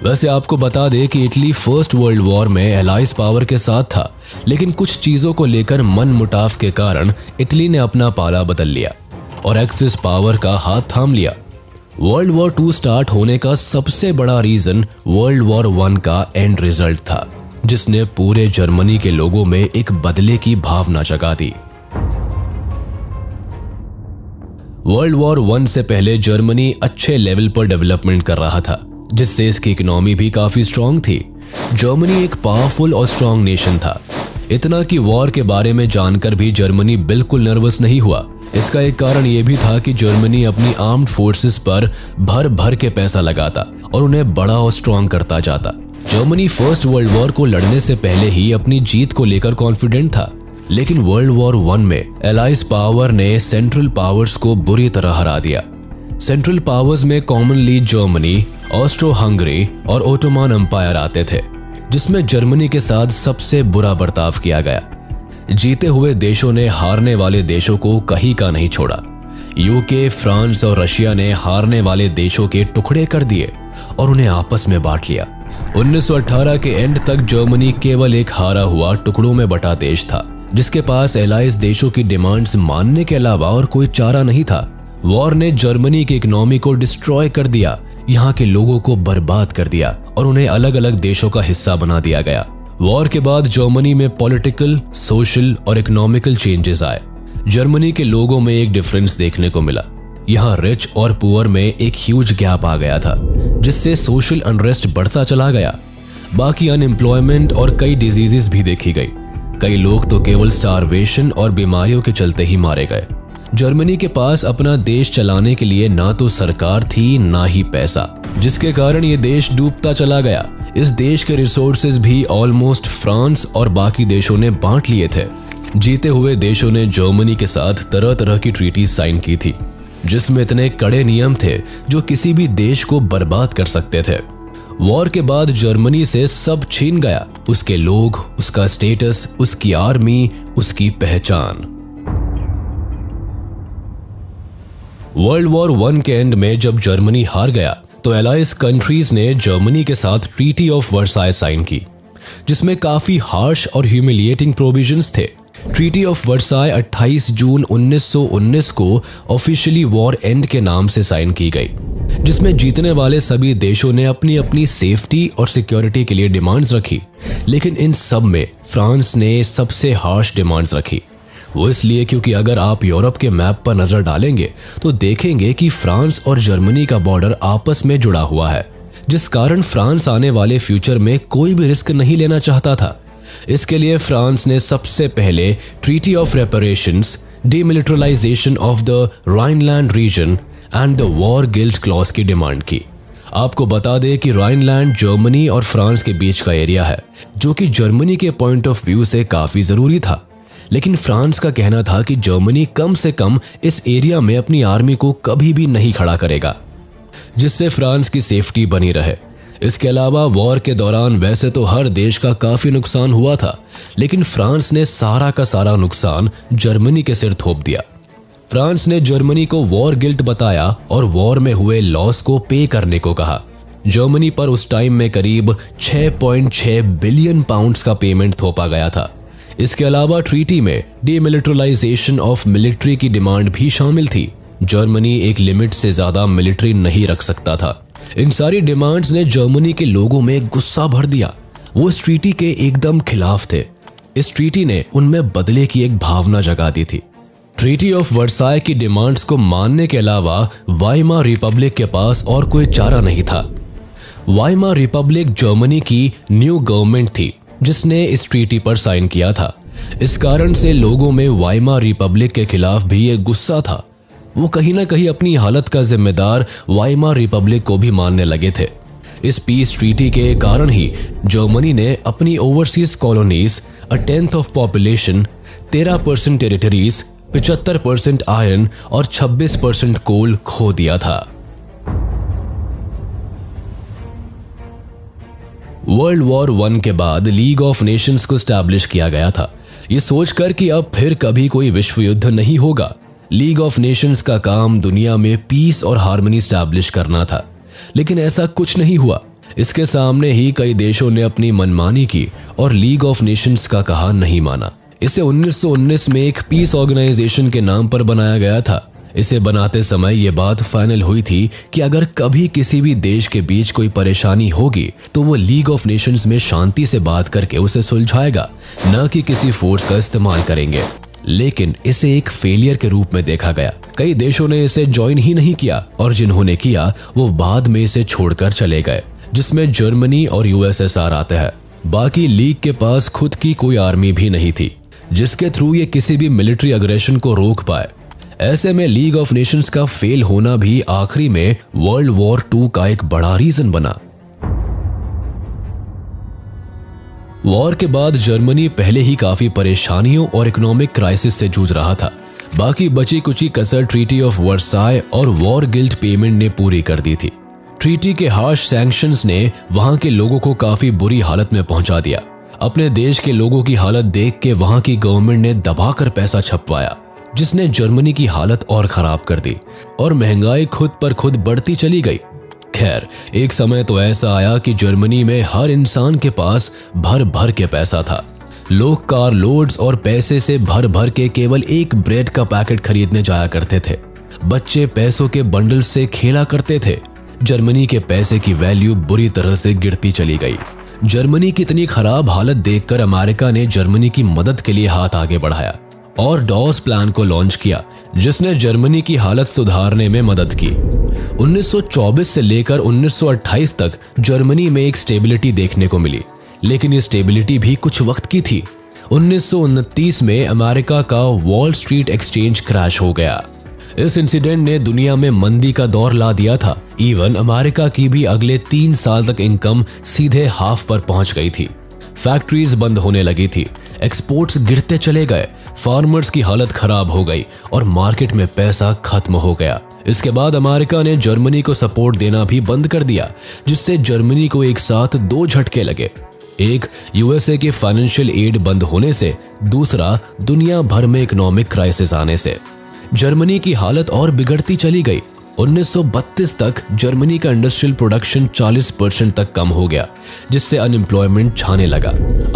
वैसे आपको बता दें कि इटली फर्स्ट वर्ल्ड वॉर में एलाइज पावर के साथ था, लेकिन कुछ चीजों को लेकर मनमुटाव के कारण इटली ने अपना पाला बदल लिया और एक्सिस पावर का हाथ थाम लिया। वर्ल्ड वॉर 2 स्टार्ट होने का सबसे बड़ा रीजन वर्ल्ड वॉर 1 का एंड रिजल्ट था, जिसने पूरे जर्मनी के लोगों में एक बदले की भावना जगा दी। वर्ल्ड वॉर 1 से पहले जर्मनी अच्छे लेवल पर डेवलपमेंट कर रहा था, जिससे इसकी इकोनॉमी भी काफी स्ट्रांग थी। जर्मनी एक पावरफुल और स्ट्रांग नेशन था, इतना कि वॉर के बारे में जानकर भी जर्मनी बिल्कुल नर्वस नहीं हुआ। इसका एक कारण यह भी था कि जर्मनी अपनी आर्म्ड फोर्सेस पर भर भर के पैसा लगाता और उन्हें बड़ा और स्ट्रांग करता जाता। जर्मनी फर्स्ट वर्ल्ड वॉर को लड़ने से पहले ही अपनी जीत को लेकर कॉन्फिडेंट था, लेकिन वर्ल्ड वॉर 1 में एलाइज पावर ने सेंट्रल पावर्स को बुरी तरह हरा दिया। सेंट्रल पावर्स में कॉमनली जर्मनी, ऑस्ट्रो हंगरी और ओटोमन एम्पायर आते थे, जिसमें जर्मनी के साथ सबसे बुरा बर्ताव किया गया। जीते हुए देशों ने हारने वाले देशों को कहीं का नहीं छोड़ा। यूके, फ्रांस और रशिया ने हारने वाले देशों के टुकड़े कर दिए और उन्हें आपस में बांट लिया। 1918 के एंड तक जर्मनी केवल एक हारा हुआ टुकड़ों में बटा देश था, जिसके पास एलाइज देशों की डिमांड्स मानने के अलावा और कोई चारा नहीं था। वॉर ने जर्मनी की इकोनॉमी को डिस्ट्रॉय कर दिया, यहाँ के लोगों को बर्बाद कर दिया और उन्हें अलग अलग देशों का हिस्सा बना दिया गया। वॉर के बाद जर्मनी में पॉलिटिकल, सोशल और इकोनॉमिकल चेंजेस आए। जर्मनी के लोगों में एक डिफरेंस देखने को मिला। यहाँ रिच और पुअर में एक ह्यूज गैप आ गया था, जिससे सोशल अनरेस्ट बढ़ता चला गया। बाकी अनएम्प्लॉयमेंट और कई डिजीजेस भी देखी गई। कई लोग तो केवल स्टारवेशन और बीमारियों के चलते ही मारे गए। जर्मनी के पास अपना देश चलाने के लिए ना तो सरकार थी ना ही पैसा, जिसके कारण ये देश डूबता चला गया। इस देश के रिसोर्सेज भी ऑलमोस्ट फ्रांस और बाकी देशों ने बांट लिए थे। जीते हुए देशों ने जर्मनी के साथ तरह तरह की ट्रीटी साइन की थी, जिसमें इतने कड़े नियम थे जो किसी भी देश को बर्बाद कर सकते थे। वॉर के बाद जर्मनी से सब छीन गया, उसके लोग, उसका स्टेटस, उसकी आर्मी, उसकी पहचान। वर्ल्ड वॉर 1 के एंड में जब जर्मनी हार गया तो एलाइज कंट्रीज ने जर्मनी के साथ ट्रीटी ऑफ वर्साई साइन की, जिसमें काफी हार्श और ह्यूमिलिएटिंग प्रोविजंस थे। ट्रीटी ऑफ वर्साई 28 जून 1919 को ऑफिशियली वॉर एंड के नाम से साइन की गई, जिसमें जीतने वाले सभी देशों ने अपनी अपनी सेफ्टी और सिक्योरिटी के लिए डिमांड्स रखी। लेकिन इन सब में फ्रांस ने सबसे हार्श डिमांड्स रखी। वो इसलिए क्योंकि अगर आप यूरोप के मैप पर नजर डालेंगे तो देखेंगे कि फ्रांस और जर्मनी का बॉर्डर आपस में जुड़ा हुआ है, जिस कारण फ्रांस आने वाले फ्यूचर में कोई भी रिस्क नहीं लेना चाहता था। इसके लिए फ्रांस ने सबसे पहले treaty of reparations, demilitarisation of the Rhineland region and the war guilt clause की डिमांड की। आपको बता दें कि राइनलैंड जर्मनी और फ्रांस के बीच का एरिया है, जो कि जर्मनी के पॉइंट ऑफ व्यू से काफी जरूरी था। लेकिन फ्रांस का कहना था कि जर्मनी कम से कम इस एरिया में अपनी आर्मी को कभी भी नहीं खड़ा करेगा, जिससे फ्रांस की सेफ्टी बनी रहे। इसके अलावा वॉर के दौरान वैसे तो हर देश का काफी नुकसान हुआ था, लेकिन फ्रांस ने सारा का सारा नुकसान जर्मनी के सिर थोप दिया। फ्रांस ने जर्मनी को वॉर गिल्ट बताया और वॉर में हुए लॉस को पे करने को कहा। जर्मनी पर उस टाइम में करीब 6.6 बिलियन पाउंड्स का पेमेंट थोपा गया था। इसके अलावा ट्रीटी में डीमिलिटराइजेशन ऑफ मिलिट्री की डिमांड भी शामिल थी। जर्मनी एक लिमिट से ज्यादा मिलिट्री नहीं रख सकता था। इन सारी डिमांड्स ने जर्मनी के लोगों में गुस्सा भर दिया। वो इस ट्रीटी के एकदम खिलाफ थे। इस ट्रीटी ने उनमें बदले की एक भावना जगा दी थी। ट्रीटी ऑफ वर्साय की डिमांड्स को मानने के अलावा वाइमार रिपब्लिक के पास और कोई चारा नहीं था। वाइमार रिपब्लिक जर्मनी की न्यू गवर्नमेंट थी जिसने इस ट्रीटी पर साइन किया था। इस कारण से लोगों में वाइमार रिपब्लिक के खिलाफ भी एक गुस्सा था। वो कहीं ना कहीं अपनी हालत का जिम्मेदार वाइमार रिपब्लिक को भी मानने लगे थे। इस पीस ट्रीटी के कारण ही जर्मनी ने अपनी overseas colonies, 1/10 of population, 13% territories, 75% iron और 26% कोल खो दिया था। वर्ल्ड वॉर 1 के बाद लीग ऑफ नेशंस को स्टैब्लिश किया गया था, ये सोचकर कि अब फिर कभी कोई विश्व युद्ध नहीं होगा। लीग ऑफ नेशंस का काम दुनिया में पीस और हार्मनी स्टैब्लिश करना था, लेकिन ऐसा कुछ नहीं हुआ। इसके सामने ही कई देशों ने अपनी मनमानी की और लीग ऑफ नेशंस का कहा नहीं माना। इसे 1919 में एक पीस ऑर्गेनाइजेशन के नाम पर बनाया गया था। इसे बनाते समय ये बात फाइनल हुई थी कि अगर कभी किसी भी देश के बीच कोई परेशानी होगी तो वो लीग ऑफ नेशंस में शांति से बात करके उसे सुलझाएगा, न कि किसी फोर्स का इस्तेमाल करेंगे। लेकिन इसे एक फेलियर के रूप में देखा गया। कई देशों ने इसे ज्वाइन ही नहीं किया और जिन्होंने किया वो बाद में इसे छोड़कर चले गए, जिसमें जर्मनी और यूएसएसआर आते हैं। बाकी लीग के पास खुद की कोई आर्मी भी नहीं थी जिसके थ्रू ये किसी भी मिलिट्री अग्रेशन को रोक पाए। ऐसे में लीग ऑफ नेशंस का फेल होना भी आखिरी में वर्ल्ड वॉर 2 का एक बड़ा रीजन बना। वॉर के बाद जर्मनी पहले ही काफी परेशानियों और इकोनॉमिक क्राइसिस से जूझ रहा था। बाकी बची कुची कसर ट्रीटी ऑफ वर्साय और वॉर गिल्ट पेमेंट ने पूरी कर दी थी। ट्रीटी के हार्श सैंक्शंस ने वहां के लोगों को काफी बुरी हालत में पहुंचा दिया। अपने देश के लोगों की हालत देख के वहां की गवर्नमेंट ने दबाकर पैसा छपवाया, जिसने जर्मनी की हालत और खराब कर दी और महंगाई खुद पर खुद बढ़ती चली गई। खैर, एक समय तो ऐसा आया कि जर्मनी में हर इंसान के पास भर भर के पैसा था। लोग कार लोड्स और पैसे से भर भर के केवल एक ब्रेड का पैकेट खरीदने जाया करते थे। बच्चे पैसों के बंडल से खेला करते थे। जर्मनी के पैसे की वैल्यू बुरी तरह से गिरती चली गई। जर्मनी की इतनी खराब हालत देखकर अमेरिका ने जर्मनी की मदद के लिए हाथ आगे बढ़ाया और डॉस प्लान को लॉन्च किया, जिसने जर्मनी की हालत सुधारने में मदद की। 1924 से लेकर 1928 तक जर्मनी में एक स्टेबिलिटी देखने को मिली, लेकिन ये स्टेबिलिटी भी कुछ वक्त की थी। 1929 में अमेरिका का वॉल स्ट्रीट एक्सचेंज क्रैश हो गया। इस इंसिडेंट ने दुनिया में मंदी का दौर ला दिया था। इवन अमेरिका की भी अगले 3 साल तक इनकम सीधे हाफ पर पहुंच गई थी। फैक्ट्रीज बंद होने लगी थी, एक्सपोर्ट्स गिरते चले गए, फार्मर्स की हालत खराब हो गई और मार्केट में पैसा खत्म हो गया। इसके बाद अमेरिका ने जर्मनी को सपोर्ट देना भी बंद कर दिया, जिससे जर्मनी को एक साथ 2 झटके लगे। एक, यूएसए के फाइनेंशियल एड बंद होने से, दूसरा दुनिया भर में इकोनॉमिक क्राइसिस आने से। जर्मनी की हालत और बिगड़ती चली गई। 1932 तक जर्मनी का इंडस्ट्रियल प्रोडक्शन 40% तक कम हो गया, जिससे अनएम्प्लॉयमेंट छाने लगा।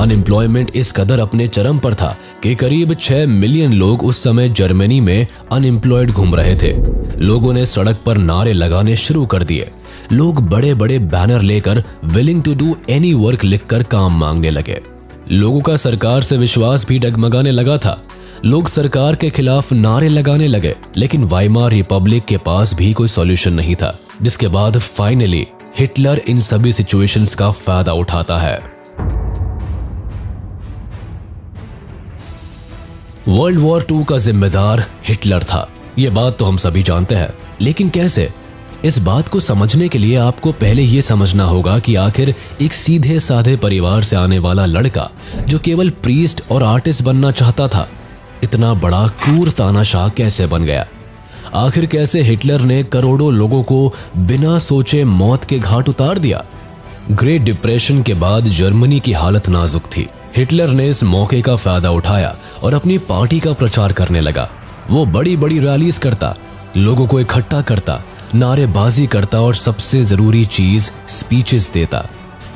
अनएम्प्लॉयमेंट इस कदर अपने चरम पर था कि करीब 6 मिलियन लोग उस समय जर्मनी में अनएम्प्लॉयड घूम रहे थे। लोगों ने सड़क पर नारे लगाने शुरू कर दिए। लोग बड़े बड़े बैनर लेकर willing to do any work लिखकर काम मांगने लगे। लोगों का सरकार से विश्वास भी डगमगाने लगा था। लोग सरकार के खिलाफ नारे लगाने लगे, लेकिन वाइमार रिपब्लिक के पास भी कोई सॉल्यूशन नहीं था, जिसके बाद फाइनली हिटलर इन सभी सिचुएशंस का फायदा उठाता है। वर्ल्ड वॉर 2 का जिम्मेदार हिटलर था, यह बात तो हम सभी जानते हैं, लेकिन कैसे? इस बात को समझने के लिए आपको पहले यह समझना होगा कि आखिर एक सीधे साधे परिवार से आने वाला लड़का जो केवल प्रीस्ट और आर्टिस्ट बनना चाहता था, इतना बड़ा क्रूर तानाशाह कैसे बन गया? आखिर कैसे हिटलर ने करोड़ों लोगों को बिना सोचे मौत के घाट उतार दिया? ग्रेट डिप्रेशन के बाद जर्मनी की हालत नाजुक थी। हिटलर ने इस मौके का फायदा उठाया और अपनी पार्टी का प्रचार करने लगा। वो बड़ी बड़ी रैलीज करता, लोगों को इकट्ठा करता, नारेबाजी करता और सबसे जरूरी चीज स्पीचेस देता।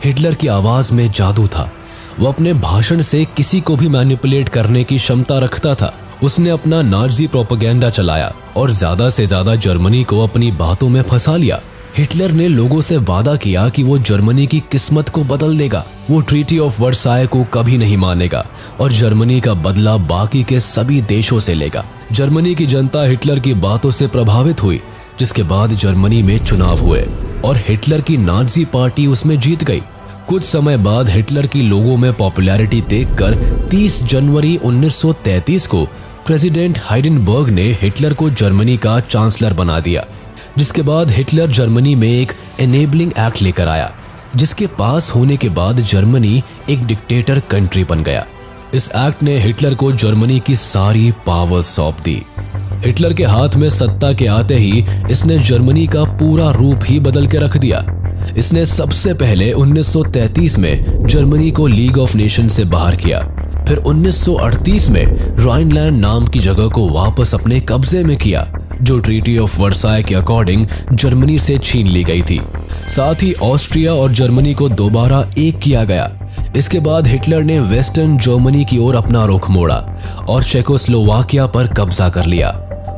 हिटलर की आवाज में जादू था। वो अपने भाषण से किसी को भी मैनिपुलेट करने की क्षमता रखता था उसने अपना नाजी प्रोपेगेंडा चलाया और ज्यादा से ज्यादा जर्मनी को अपनी बातों में फंसा लिया। हिटलर ने लोगों से वादा किया कि वो जर्मनी की किस्मत को बदल देगा, वो ट्रीटी ऑफ वर्साय को कभी नहीं मानेगा और जर्मनी का बदला बाकी के सभी देशों से लेगा। जर्मनी की जनता हिटलर की बातों से प्रभावित हुई, जिसके बाद जर्मनी में चुनाव हुए और हिटलर की नाजी पार्टी उसमें जीत गई। कुछ समय बाद हिटलर की लोगों में पॉपुलैरिटी देखकर 30 जनवरी 1933 को प्रेसिडेंट हाइडेनबर्ग ने हिटलर को जर्मनी का चांसलर बना दिया, जिसके बाद हिटलर जर्मनी में एक एनेबलिंग एक्ट लेकर आया, जिसके पास होने के बाद जर्मनी एक डिक्टेटर कंट्री बन गया। इस एक्ट ने हिटलर को जर्मनी की सारी पावर सौंप दी। हिटलर के हाथ में सत्ता के आते ही इसने जर्मनी का पूरा रूप ही बदल के रख दिया। इसने सबसे पहले 1933 में जर्मनी को लीग ऑफ नेशन से बाहर किया, फिर 1938 में राइनलैंड नाम की जगह को वापस अपने कब्जे में किया, जो ट्रीटी ऑफ वर्साय के अकॉर्डिंग जर्मनी से छीन ली गई थी। साथ ही ऑस्ट्रिया और जर्मनी को दोबारा एक किया गया। इसके बाद हिटलर ने वेस्टर्न जर्मनी की ओर अपना रुख मोड़ा और चेकोस्लोवाकिया पर कब्जा कर लिया।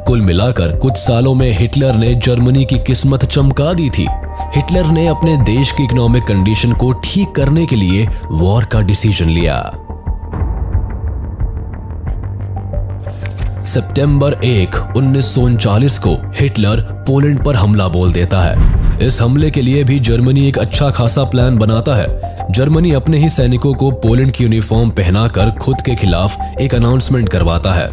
कुल मिलाकर कुछ सालों में हिटलर ने जर्मनी की किस्मत चमका दी थी। हिटलर ने अपने देश की इकोनॉमिक कंडीशन को ठीक करने के लिए वॉर का डिसीजन लिया। सितंबर 1, 1939 को हिटलर पोलैंड पर हमला बोल देता है। इस हमले के लिए भी जर्मनी एक अच्छा खासा प्लान बनाता है। जर्मनी अपने ही सैनिकों को पोलैंड की यूनिफॉर्म पहनाकर खुद के खिलाफ एक अनाउंसमेंट करवाता है,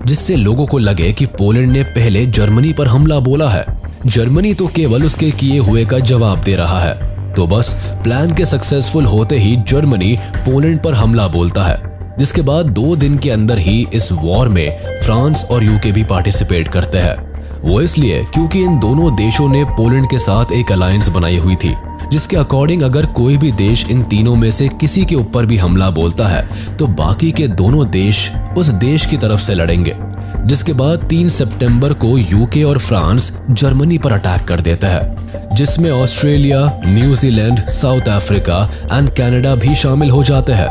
जिससे लोगों को लगे कि पोलैंड ने पहले जर्मनी पर हमला बोला है। जर्मनी तो केवल उसके किए हुए का जवाब दे रहा है। तो बस प्लान के सक्सेसफुल होते ही जर्मनी पोलैंड पर हमला बोलता है, जिसके बाद 2 दिन के अंदर ही इस वॉर में फ्रांस और यूके भी पार्टिसिपेट करते हैं। वो इसलिए क्योंकि इन दोनों देशों ने पोलैंड के साथ एक अलायंस बनाई हुई थी, जिसके अकॉर्डिंग अगर कोई भी देश इन तीनों में से किसी के ऊपर भी हमला बोलता है तो बाकी के दोनों देश उस देश की तरफ से लड़ेंगे। जिसके बाद 3 सितंबर को यूके और फ्रांस जर्मनी पर अटैक कर देता है, जिसमें Australia, New Zealand, South Africa and Canada भी शामिल हो जाते हैं।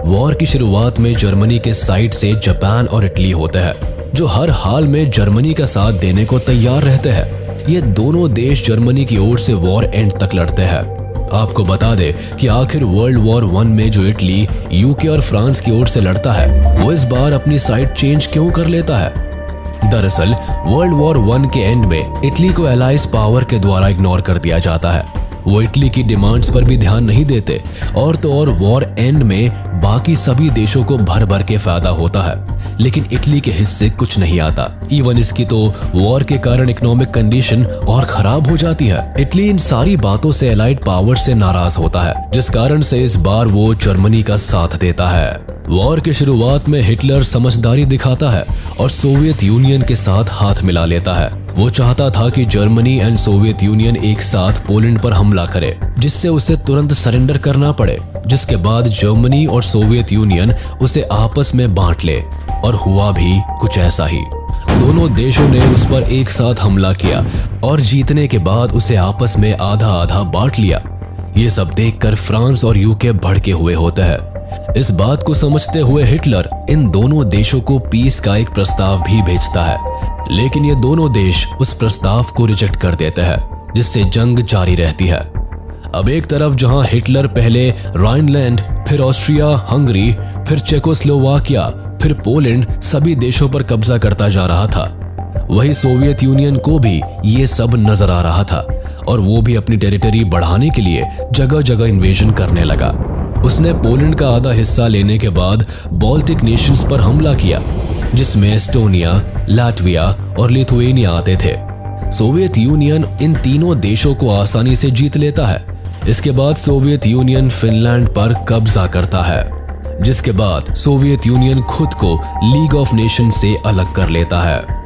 वॉर की शुरुआत में जर्मनी के साइड से जापान और इटली होते हैं, जो हर हाल में जर्मनी का साथ देने को तैयार रहते हैं। ये दोनों देश जर्मनी की ओर से वॉर एंड तक लड़ते हैं। आपको बता दे कि आखिर वर्ल्ड वॉर 1 में जो इटली, यूके और फ्रांस की ओर से लड़ता है, वो इस बार अपनी साइड चेंज क्यों कर लेता है। दरअसल वर्ल्ड वॉर 1 के एंड में इटली को एलाइज पावर के द्वारा इग्नोर कर दिया जाता है। वो इटली की डिमांड्स पर भी ध्यान नहीं देते और तो और वॉर एंड में बाकी सभी देशों को भर भर के फायदा होता है, लेकिन इटली के हिस्से कुछ नहीं आता। इवन इसकी तो वॉर के कारण इकोनॉमिक कंडीशन और खराब हो जाती है। इटली इन सारी बातों से एलाइड पावर से नाराज होता है, जिस कारण से इस बार वो जर्मनी का साथ देता है। वॉर के शुरुआत में हिटलर समझदारी दिखाता है और सोवियत यूनियन के साथ हाथ मिला लेता है। वो चाहता था कि जर्मनी एंड सोवियत यूनियन एक साथ पोलैंड पर हमला करे, जिससे उसे तुरंत सरेंडर करना पड़े, जिसके बाद जर्मनी और सोवियत यूनियन उसे आपस में बांट ले। और हुआ भी कुछ ऐसा ही। दोनों देशों ने उस पर एक साथ हमला किया और जीतने के बाद उसे आपस में आधा आधा बांट लिया। ये सब देखकर फ्रांस और यूके भड़के हुए होते हैं। इस बात को समझते हुए हिटलर इन दोनों देशों को पीस का एक प्रस्ताव भी भेजता है, लेकिन ये दोनों देश उस प्रस्ताव को रिजेक्ट कर देते हैं, जिससे जंग जारी रहती है। अब एक तरफ जहां हिटलर पहले राइनलैंड, फिर ऑस्ट्रिया हंगरी, फिर चेकोस्लोवाकिया, फिर पोलैंड सभी देशों पर कब्जा करता जा रहा था, वही सोवियत यूनियन को भी ये सब नजर आ रहा था और वो भी अपनी टेरिटरी बढ़ाने के लिए जगह जगह इन्वेजन करने लगा। उसने पोलैंड का आधा हिस्सा लेने के बाद बाल्टिक नेशंस पर हमला किया, जिसमें एस्टोनिया, लाटविया और लिथुएनिया आते थे। सोवियत यूनियन इन तीनों देशों को आसानी से जीत लेता है। इसके बाद सोवियत यूनियन फिनलैंड पर कब्जा करता है, जिसके बाद सोवियत यूनियन खुद को लीग ऑफ नेशन से अलग कर लेता है।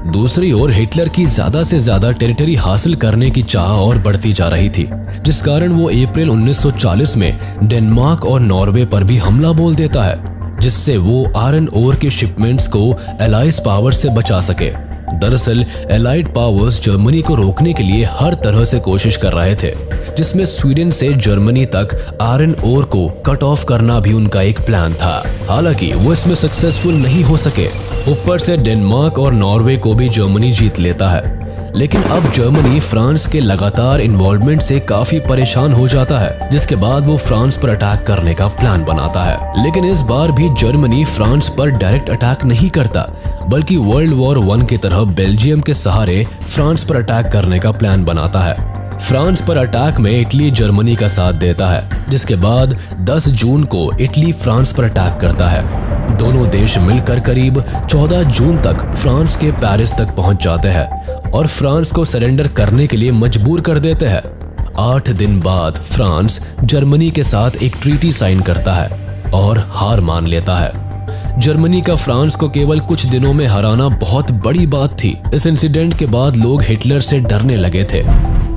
दूसरी ओर हिटलर की ज्यादा से ज्यादा टेरिटरी हासिल करने की चाह और बढ़ती जा रही थी, जिस कारण वो अप्रैल 1940 में डेनमार्क और नॉर्वे पर भी हमला बोल देता है, जिससे वो आयरन ओर के शिपमेंट्स को एलाइज पावर से बचा सके। दरअसल एलाइड पावर्स जर्मनी को रोकने के लिए हर तरह से कोशिश कर रहे थे, जिसमें स्वीडन से जर्मनी तक आयरन ओर को कट ऑफ करना भी उनका एक प्लान था। हालांकि वो इसमें सक्सेसफुल नहीं हो सके। ऊपर से डेनमार्क और नॉर्वे को भी जर्मनी जीत लेता है। लेकिन अब जर्मनी फ्रांस के लगातार इन्वॉल्वमेंट से काफी परेशान हो जाता है, जिसके बाद वो फ्रांस पर अटैक करने का प्लान बनाता है। लेकिन इस बार भी जर्मनी फ्रांस पर डायरेक्ट अटैक नहीं करता, बल्कि वर्ल्ड वॉर 1 की तरह बेल्जियम के सहारे फ्रांस पर अटैक करने का प्लान बनाता है। फ्रांस पर अटैक में इटली जर्मनी का साथ देता है, जिसके बाद 10 जून को इटली फ्रांस पर अटैक करता है। दोनों देश मिलकर करीब 14 जून तक फ्रांस के पेरिस तक पहुंच जाते हैं और फ्रांस को सरेंडर करने के लिए मजबूर कर देते हैं। 8 दिन बाद फ्रांस जर्मनी के साथ एक ट्रीटी साइन करता है और हार मान लेता है। जर्मनी का फ्रांस को केवल कुछ दिनों में हराना बहुत बड़ी बात थी। इस इंसिडेंट के बाद लोग हिटलर से डरने लगे थे।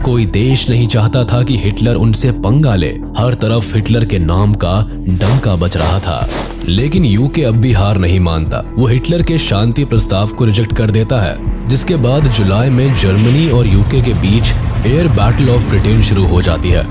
कोई देश नहीं चाहता था कि हिटलर उनसे पंगा ले। हर तरफ हिटलर के नाम का डंका बज रहा था। लेकिन यूके अब भी हार नहीं मानता। वो हिटलर के शांति प्रस्ताव को रिजेक्ट कर देता है, जिसके बाद जुलाई में जर्मनी और यूके के बीच एयर बैटल ऑफ ब्रिटेन शुरू हो जाती है।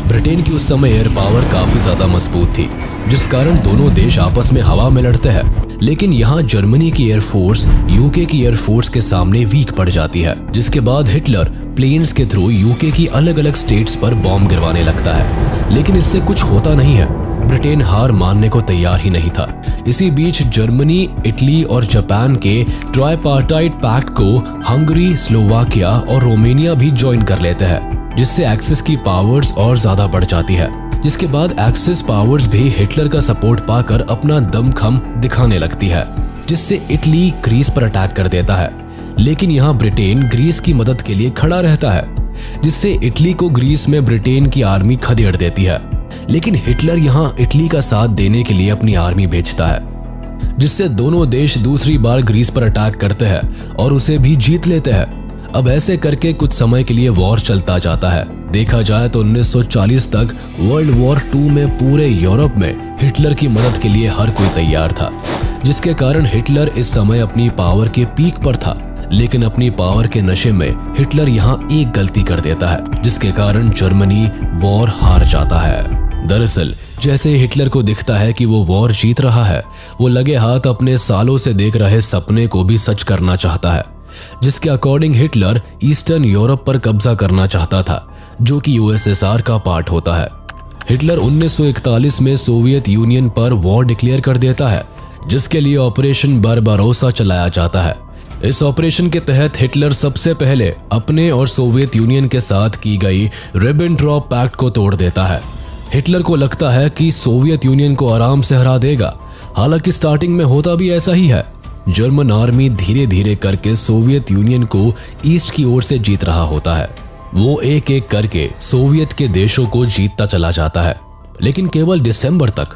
ब्रिटेन की उस समय एयर पावर काफी ज्यादा मजबूत थी, जिस कारण दोनों देश आपस में हवा में लड़ते हैं। लेकिन यहाँ जर्मनी की एयरफोर्स यूके की एयरफोर्स के सामने वीक पड़ जाती है, जिसके बाद हिटलर प्लेन्स के थ्रू यूके की अलग अलग स्टेट्स पर बॉम्ब गिरवाने लगता है। लेकिन इससे कुछ होता नहीं है। ब्रिटेन हार मानने को तैयार ही नहीं था। इसी बीच जर्मनी, इटली और जापान के ट्राइपार्टाइट पैक्ट को हंगरी, स्लोवाकिया और रोमानिया भी ज्वाइन कर लेते हैं, जिससे एक्सिस की पावर्स और ज्यादा बढ़ जाती है। जिसके बाद एक्सिस पावर्स भी हिटलर का सपोर्ट पाकर अपना दमखम दिखाने लगती है, जिससे इटली ग्रीस पर अटैक कर देता है। लेकिन यहाँ ब्रिटेन ग्रीस की मदद के लिए खड़ा रहता है, जिससे इटली को ग्रीस में ब्रिटेन की आर्मी खदेड़ देती है। लेकिन हिटलर यहाँ इटली का साथ देने के लिए अपनी आर्मी भेजता है, जिससे दोनों देश दूसरी बार ग्रीस पर अटैक करते हैं और उसे भी जीत लेते हैं। अब ऐसे करके कुछ समय के लिए वॉर चलता जाता है। देखा जाए तो 1940 तक वर्ल्ड वॉर 2 में पूरे यूरोप में हिटलर की मदद के लिए हर कोई तैयार था, जिसके कारण हिटलर इस समय अपनी पावर के पीक पर था। लेकिन अपनी पावर के नशे में हिटलर यहाँ एक गलती कर देता है, जिसके कारण जर्मनी वॉर हार जाता है। दरअसल जैसे हिटलर को दिखता है कि वो वॉर जीत रहा है, वो लगे हाथ अपने सालों से देख रहे सपने को भी सच करना चाहता है, जिसके अकॉर्डिंग हिटलर ईस्टर्न यूरोप पर कब्जा करना चाहता था, जो कि यूएसएसआर का पार्ट होता है। हिटलर 1941 में सोवियत यूनियन पर वॉर डिक्लेयर कर देता है, जिसके लिए ऑपरेशन बारबारोसा चलाया जाता है। इस ऑपरेशन के तहत हिटलर सबसे पहले अपने और सोवियत यूनियन के साथ की गई रिबेनट्रॉप पैक्ट को तोड़ देता है। हिटलर को लगता है कि सोवियत यूनियन को आराम से हरा देगा। हालांकि स्टार्टिंग में होता भी ऐसा ही है। जर्मन आर्मी धीरे धीरे करके सोवियत यूनियन को ईस्ट की ओर से जीत रहा होता है। वो एक एक करके सोवियत के देशों को जीतता चला जाता है, लेकिन केवल दिसंबर तक।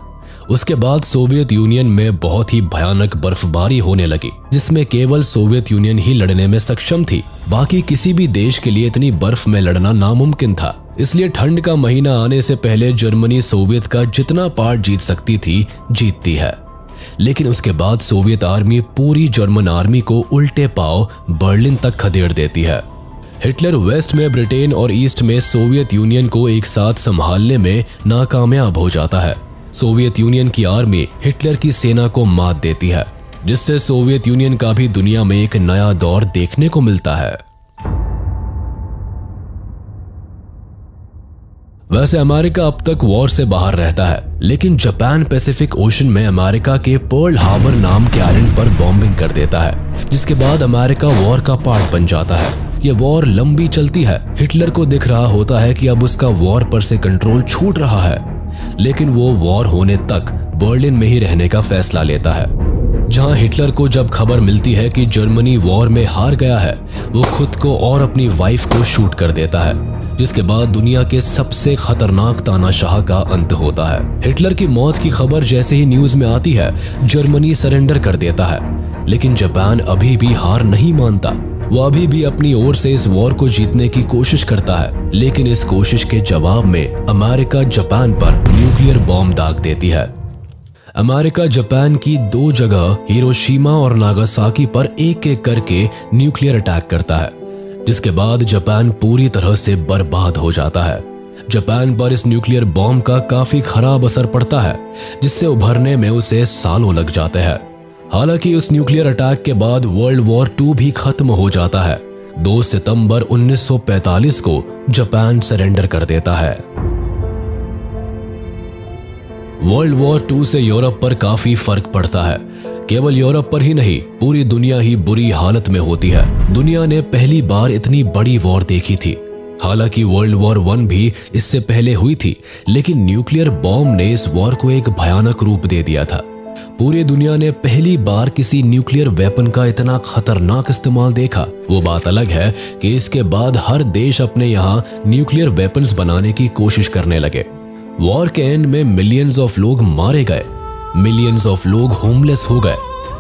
उसके बाद सोवियत यूनियन में बहुत ही भयानक बर्फबारी होने लगी, जिसमें केवल सोवियत यूनियन ही लड़ने में सक्षम थी। बाकी किसी भी देश के लिए इतनी बर्फ में लड़ना नामुमकिन था। इसलिए ठंड का महीना आने से पहले जर्मनी सोवियत का जितना पार्ट जीत सकती थी, जीतती है। लेकिन उसके बाद सोवियत आर्मी पूरी जर्मन आर्मी को उल्टे पांव बर्लिन तक खदेड़ देती है। हिटलर वेस्ट में ब्रिटेन और ईस्ट में सोवियत यूनियन को एक साथ संभालने में नाकामयाब हो जाता है। सोवियत यूनियन की आर्मी हिटलर की सेना को मात देती है, जिससे सोवियत यूनियन का भी दुनिया में एक नया दौर देखने को मिलता है। वैसे अमेरिका अब तक वॉर से बाहर रहता है, लेकिन जापान पैसिफिक ओशन में अमेरिका के पर्ल हार्बर नाम के आइलैंड पर बॉम्बिंग कर देता है, जिसके बाद अमेरिका वॉर का पार्ट बन जाता है। ये वॉर लंबी चलती है। हिटलर को दिख रहा होता है कि अब उसका वॉर पर से कंट्रोल छूट रहा है, लेकिन वो वॉर होने तक बर्लिन में ही रहने का फैसला लेता है। जहां हिटलर को जब खबर मिलती है कि जर्मनी वॉर में हार गया है, वो खुद को और अपनी वाइफ को शूट कर देता है, जिसके बाद दुनिया के सबसे खतरनाक तानाशाह का अंत होता है। हिटलर की मौत की खबर जैसे ही न्यूज में आती है, जर्मनी सरेंडर कर देता है। लेकिन जापान अभी भी हार नहीं मानता। वो अभी भी अपनी ओर से इस वॉर को जीतने की कोशिश करता है, लेकिन इस कोशिश के जवाब में अमेरिका जापान पर न्यूक्लियर बॉम्ब दाग देती है। अमेरिका जापान की 2 जगह हिरोशिमा और नागासाकी पर एक एक करके न्यूक्लियर अटैक करता है, जिसके बाद जापान पूरी तरह से बर्बाद हो जाता है। जापान पर इस न्यूक्लियर बॉम्ब का काफी खराब असर पड़ता है, जिससे उभरने में उसे सालों लग जाते हैं। हालांकि उस न्यूक्लियर अटैक के बाद वर्ल्ड वॉर 2 भी खत्म हो जाता है। 2 सितंबर 1945 को जापान सरेंडर कर देता है। वर्ल्ड वॉर 2 से यूरोप पर काफी फर्क पड़ता है। केवल यूरोप पर ही नहीं, पूरी दुनिया ही बुरी हालत में होती है। दुनिया ने पहली बार इतनी बड़ी वॉर देखी थी। हालांकि वर्ल्ड वॉर 1 भी इससे पहले हुई थी, लेकिन न्यूक्लियर बॉम्ब ने इस वॉर को एक भयानक रूप दे दिया था। पूरी दुनिया ने पहली बार किसी न्यूक्लियर वेपन का इतना खतरनाक इस्तेमाल देखा। वो बात अलग है कि इसके बाद हर देश अपने यहाँ न्यूक्लियर वेपन्स बनाने की कोशिश करने लगे। वॉर के एंड में मिलियंस ऑफ लोग मारे गए, मिलियंस ऑफ लोग होमलेस हो गए।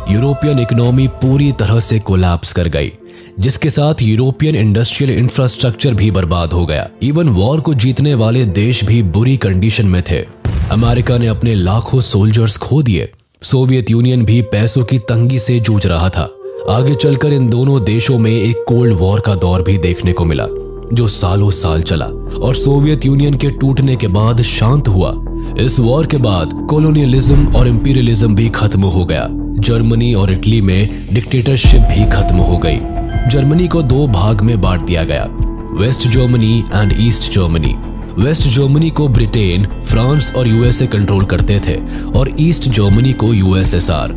यूरोपियन इकोनॉमी पूरी तरह से कोलैप्स कर गई, जिसके साथ यूरोपियन इंडस्ट्रियल इंफ्रास्ट्रक्चर भी बर्बाद हो गया। इवन वॉर को जीतने वाले देश भी बुरी कंडीशन में थे। अमेरिका ने अपने लाखों सोल्जर्स खो दिए। सोवियत यूनियन भी पैसों की तंगी से जूझ रहा था। आगे चलकर इन दोनों देशों में एक कोल्ड वॉर का दौर भी देखने को मिला, जो सालों साल चला और सोवियत यूनियन के टूटने के बाद शांत हुआ। इस वॉर के बाद कॉलोनियलिज्म और इंपीरियलिज्म भी खत्म हो गया। जर्मनी और इटली में डिक्टेटरशिप भी खत्म हो गई। जर्मनी को 2 भाग में बांट दिया गया, West Germany and East Germany. West Germany को ब्रिटेन, फ्रांस और यूएसए कंट्रोल करते थे और ईस्ट जर्मनी को यूएसएसआर।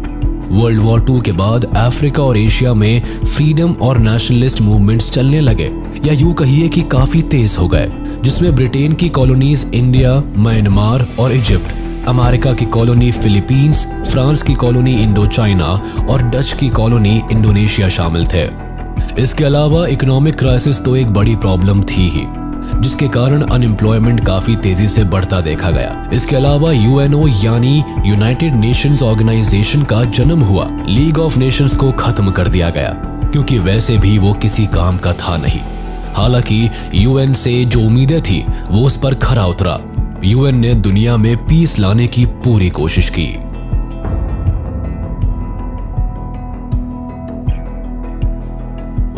वर्ल्ड वॉर 2 के बाद अफ्रीका और एशिया में फ्रीडम और नेशनलिस्ट मूवमेंट्स चलने लगे, या यूं कहिए कि काफी तेज हो गए, जिसमें ब्रिटेन की कॉलोनीज इंडिया, म्यांमार और इजिप्ट, अमेरिका की कॉलोनी फिलीपींस, फ्रांस की कॉलोनी इंडो चाइना और डच की कॉलोनी इंडोनेशिया शामिल थे। इसके अलावा इकोनॉमिक क्राइसिस तो एक बड़ी प्रॉब्लम थी ही, जिसके कारण अनएम्प्लॉयमेंट काफी तेजी से बढ़ता देखा गया। इसके अलावा यूएनओ यानी यूनाइटेड नेशंस ऑर्गेनाइजेशन का जन्म हुआ। लीग ऑफ नेशंस को खत्म कर दिया गया, क्योंकि वैसे भी वो किसी काम का था नहीं। हालांकि यूएन से जो उम्मीदें थी वो उस पर खरा उतरा। यूएन ने दुनिया में पीस लाने की पूरी कोशिश की।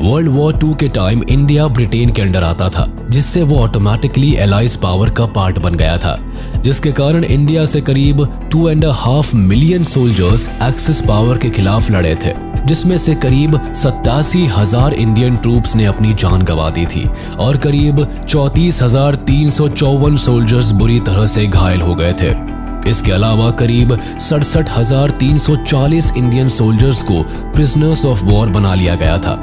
वर्ल्ड वॉर 2 के टाइम इंडिया ब्रिटेन के अंडर आता था, जिससे वो ऑटोमेटिकली एलाइज पावर का पार्ट बन गया था, जिसके कारण इंडिया से करीब 2.5 मिलियन सोल्जर्स एक्सिस पावर के खिलाफ लड़े थे, जिसमें से करीब 87,000 इंडियन ट्रूप्स ने अपनी जान गंवा दी थी और करीब 34,354 सोल्जर्स बुरी तरह से घायल हो गए थे। इसके अलावा करीब 67,340 इंडियन सोल्जर्स को प्रिजनर्स ऑफ वॉर बना लिया गया था।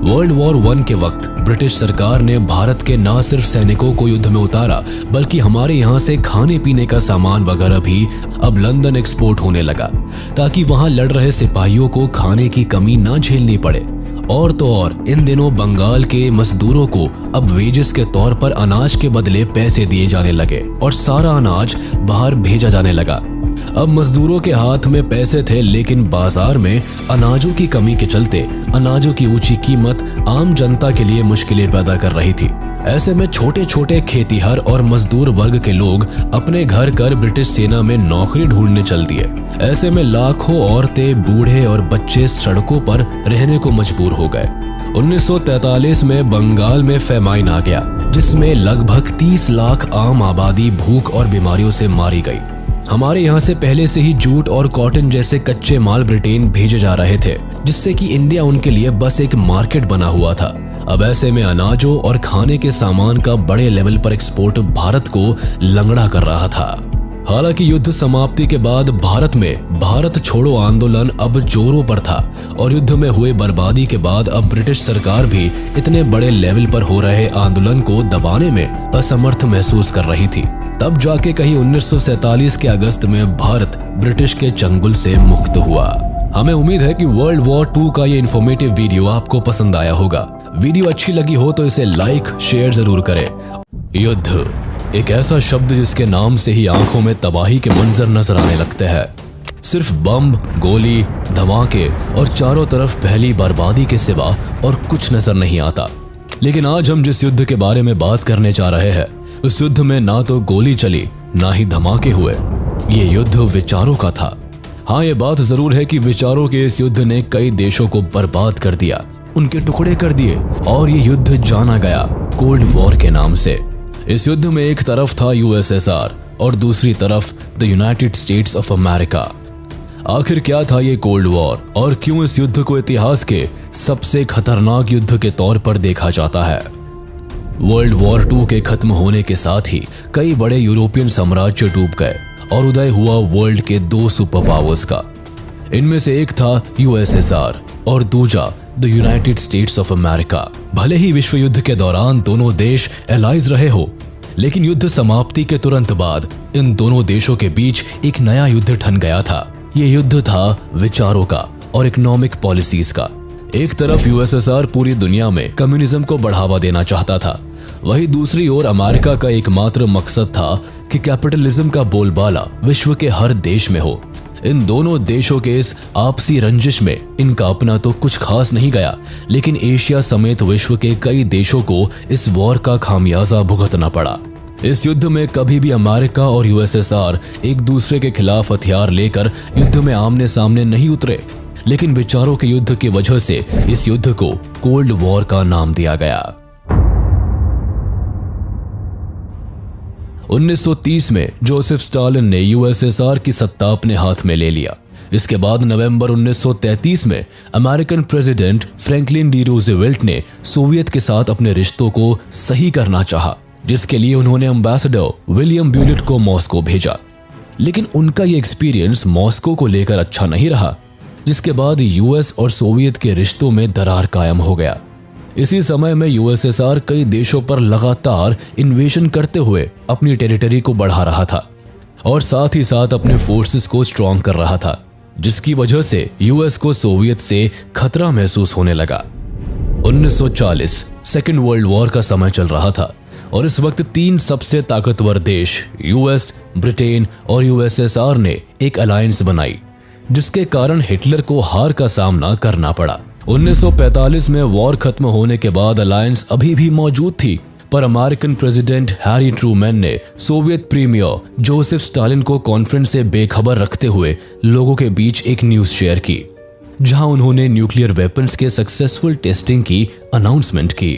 वर्ल्ड वॉर 1 के वक्त ब्रिटिश सरकार ने भारत के न सिर्फ सैनिकों को युद्ध में उतारा, बल्कि हमारे यहाँ से खाने पीने का सामान वगैरह भी अब लंदन एक्सपोर्ट होने लगा, ताकि वहाँ लड़ रहे सिपाहियों को खाने की कमी न झेलनी पड़े। और तो और इन दिनों बंगाल के मजदूरों को अब वेजेस के तौर पर अनाज के बदले पैसे दिए जाने लगे और सारा अनाज बाहर भेजा जाने लगा। अब मजदूरों के हाथ में पैसे थे, लेकिन बाजार में अनाजों की कमी के चलते अनाजों की ऊंची कीमत आम जनता के लिए मुश्किलें पैदा कर रही थी। ऐसे में छोटे छोटे खेतीहर और मजदूर वर्ग के लोग अपने घर कर ब्रिटिश सेना में नौकरी ढूंढने चल दिए। ऐसे में लाखों औरतें, बूढ़े और बच्चे सड़कों पर रहने को मजबूर हो गए। 1943 में बंगाल में फेमाइन आ गया, जिसमें लगभग 30 लाख आम आबादी भूख और बीमारियों से मारी गई। हमारे यहाँ से पहले से ही जूट और कॉटन जैसे कच्चे माल ब्रिटेन भेजे जा रहे थे, जिससे कि इंडिया उनके लिए बस एक मार्केट बना हुआ था। अब ऐसे में अनाजों और खाने के सामान का बड़े लेवल पर एक्सपोर्ट भारत को लंगड़ा कर रहा था। हालांकि युद्ध समाप्ति के बाद भारत में भारत छोड़ो आंदोलन अब जोरों पर था और युद्ध में हुए बर्बादी के बाद अब ब्रिटिश सरकार भी इतने बड़े लेवल पर हो रहे आंदोलन को दबाने में असमर्थ महसूस कर रही थी। तब जाके कहीं 1947 के अगस्त में भारत ब्रिटिश के चंगुल से मुक्त हुआ। हमें उम्मीद है कि वर्ल्ड वॉर 2 का ये इन्फॉर्मेटिव वीडियो आपको पसंद आया होगा। वीडियो अच्छी लगी हो तो इसे लाइक शेयर जरूर करें। युद्ध एक ऐसा शब्द जिसके नाम से ही आंखों में तबाही के मंजर नजर आने लगते हैं। सिर्फ बम, गोली, धमाके और चारों तरफ फैली बर्बादी के सिवा और कुछ नजर नहीं आता। लेकिन आज हम जिस युद्ध के बारे में बात करने जा रहे हैं, उस युद्ध में ना तो गोली चली, ना ही धमाके हुए। ये युद्ध विचारों का था। हाँ, ये बात जरूर है कि विचारों के इस युद्ध ने कई देशों को बर्बाद कर दिया, उनके टुकड़े कर दिए, और ये युद्ध जाना गया कोल्ड वॉर के नाम से। इस युद्ध में एक तरफ था यूएसएसआर और दूसरी तरफ the United states of America. आखिर क्या था ये कोल्ड वॉर और क्यों इस युद्ध को इतिहास के सबसे खतरनाक युद्ध के तौर पर देखा जाता है? वर्ल्ड वॉर 2 के खत्म होने के साथ ही कई बड़े यूरोपियन साम्राज्य डूब गए और उदय हुआ वर्ल्ड के 2 सुपर पावर्स का। इनमें से एक था यूएसएसआर और दूसरा the United states of America. भले ही विश्व युद्ध के दौरान दोनों देश एलाइज रहे हो, लेकिन युद्ध समाप्ति के तुरंत बाद इन दोनों देशों के बीच एक नया युद्ध ठन गया था। ये युद्ध था विचारों का और इकोनॉमिक पॉलिसीज का। एक तरफ यूएसएसआर पूरी दुनिया में कम्युनिज्म को बढ़ावा देना चाहता था, वहीं दूसरी ओर अमेरिका का एकमात्र मकसद था कि कैपिटलिज्म का बोलबाला विश्व के हर देश में हो। इन दोनों देशों के इस आपसी रंजिश में इनका अपना तो कुछ खास नहीं गया, लेकिन एशिया समेत विश्व के कई देशों को इस वॉर का खामियाजा भुगतना पड़ा। इस युद्ध में कभी भी अमेरिका और यूएसएसआर एक दूसरे के खिलाफ हथियार लेकर युद्ध में आमने सामने नहीं उतरे, लेकिन विचारों के युद्ध की वजह से इस युद्ध को कोल्ड वॉर का नाम दिया गया। 1930 में जोसेफ स्टालिन ने यूएसएसआर की सत्ता अपने हाथ में ले लिया। इसके बाद नवंबर 1933 में American president Franklin D Roosevelt ने सोवियत के साथ अपने रिश्तों को सही करना चाहा, जिसके लिए उन्होंने एम्बेसडर विलियम ब्यूलेट को मॉस्को भेजा। लेकिन उनका ये एक्सपीरियंस मॉस्को को लेकर अच्छा नहीं रहा, जिसके बाद यूएस और सोवियत के रिश्तों में दरार कायम हो गया। इसी समय में यूएसएसआर कई देशों पर लगातार इन्वेजन करते हुए अपनी टेरिटरी को बढ़ा रहा था और साथ ही साथ अपने फोर्सेस को स्ट्रॉन्ग कर रहा था, जिसकी वजह से यूएस को सोवियत से खतरा महसूस होने लगा। 1940 सेकेंड वर्ल्ड वॉर का समय चल रहा था और इस वक्त 3 सबसे ताकतवर देश यूएस, ब्रिटेन और यूएसएसआर ने एक अलायंस बनाई, जिसके कारण हिटलर को हार का सामना करना पड़ा। 1945 में वॉर खत्म होने के बाद अलायंस अभी भी मौजूद थी, पर अमेरिकन प्रेसिडेंट हैरी ट्रूमैन ने सोवियत प्रीमियर जोसेफ स्टालिन को कॉन्फ्रेंस से बेखबर रखते हुए लोगों के बीच एक न्यूज शेयर की, जहां उन्होंने न्यूक्लियर वेपन्स के सक्सेसफुल टेस्टिंग की अनाउंसमेंट की।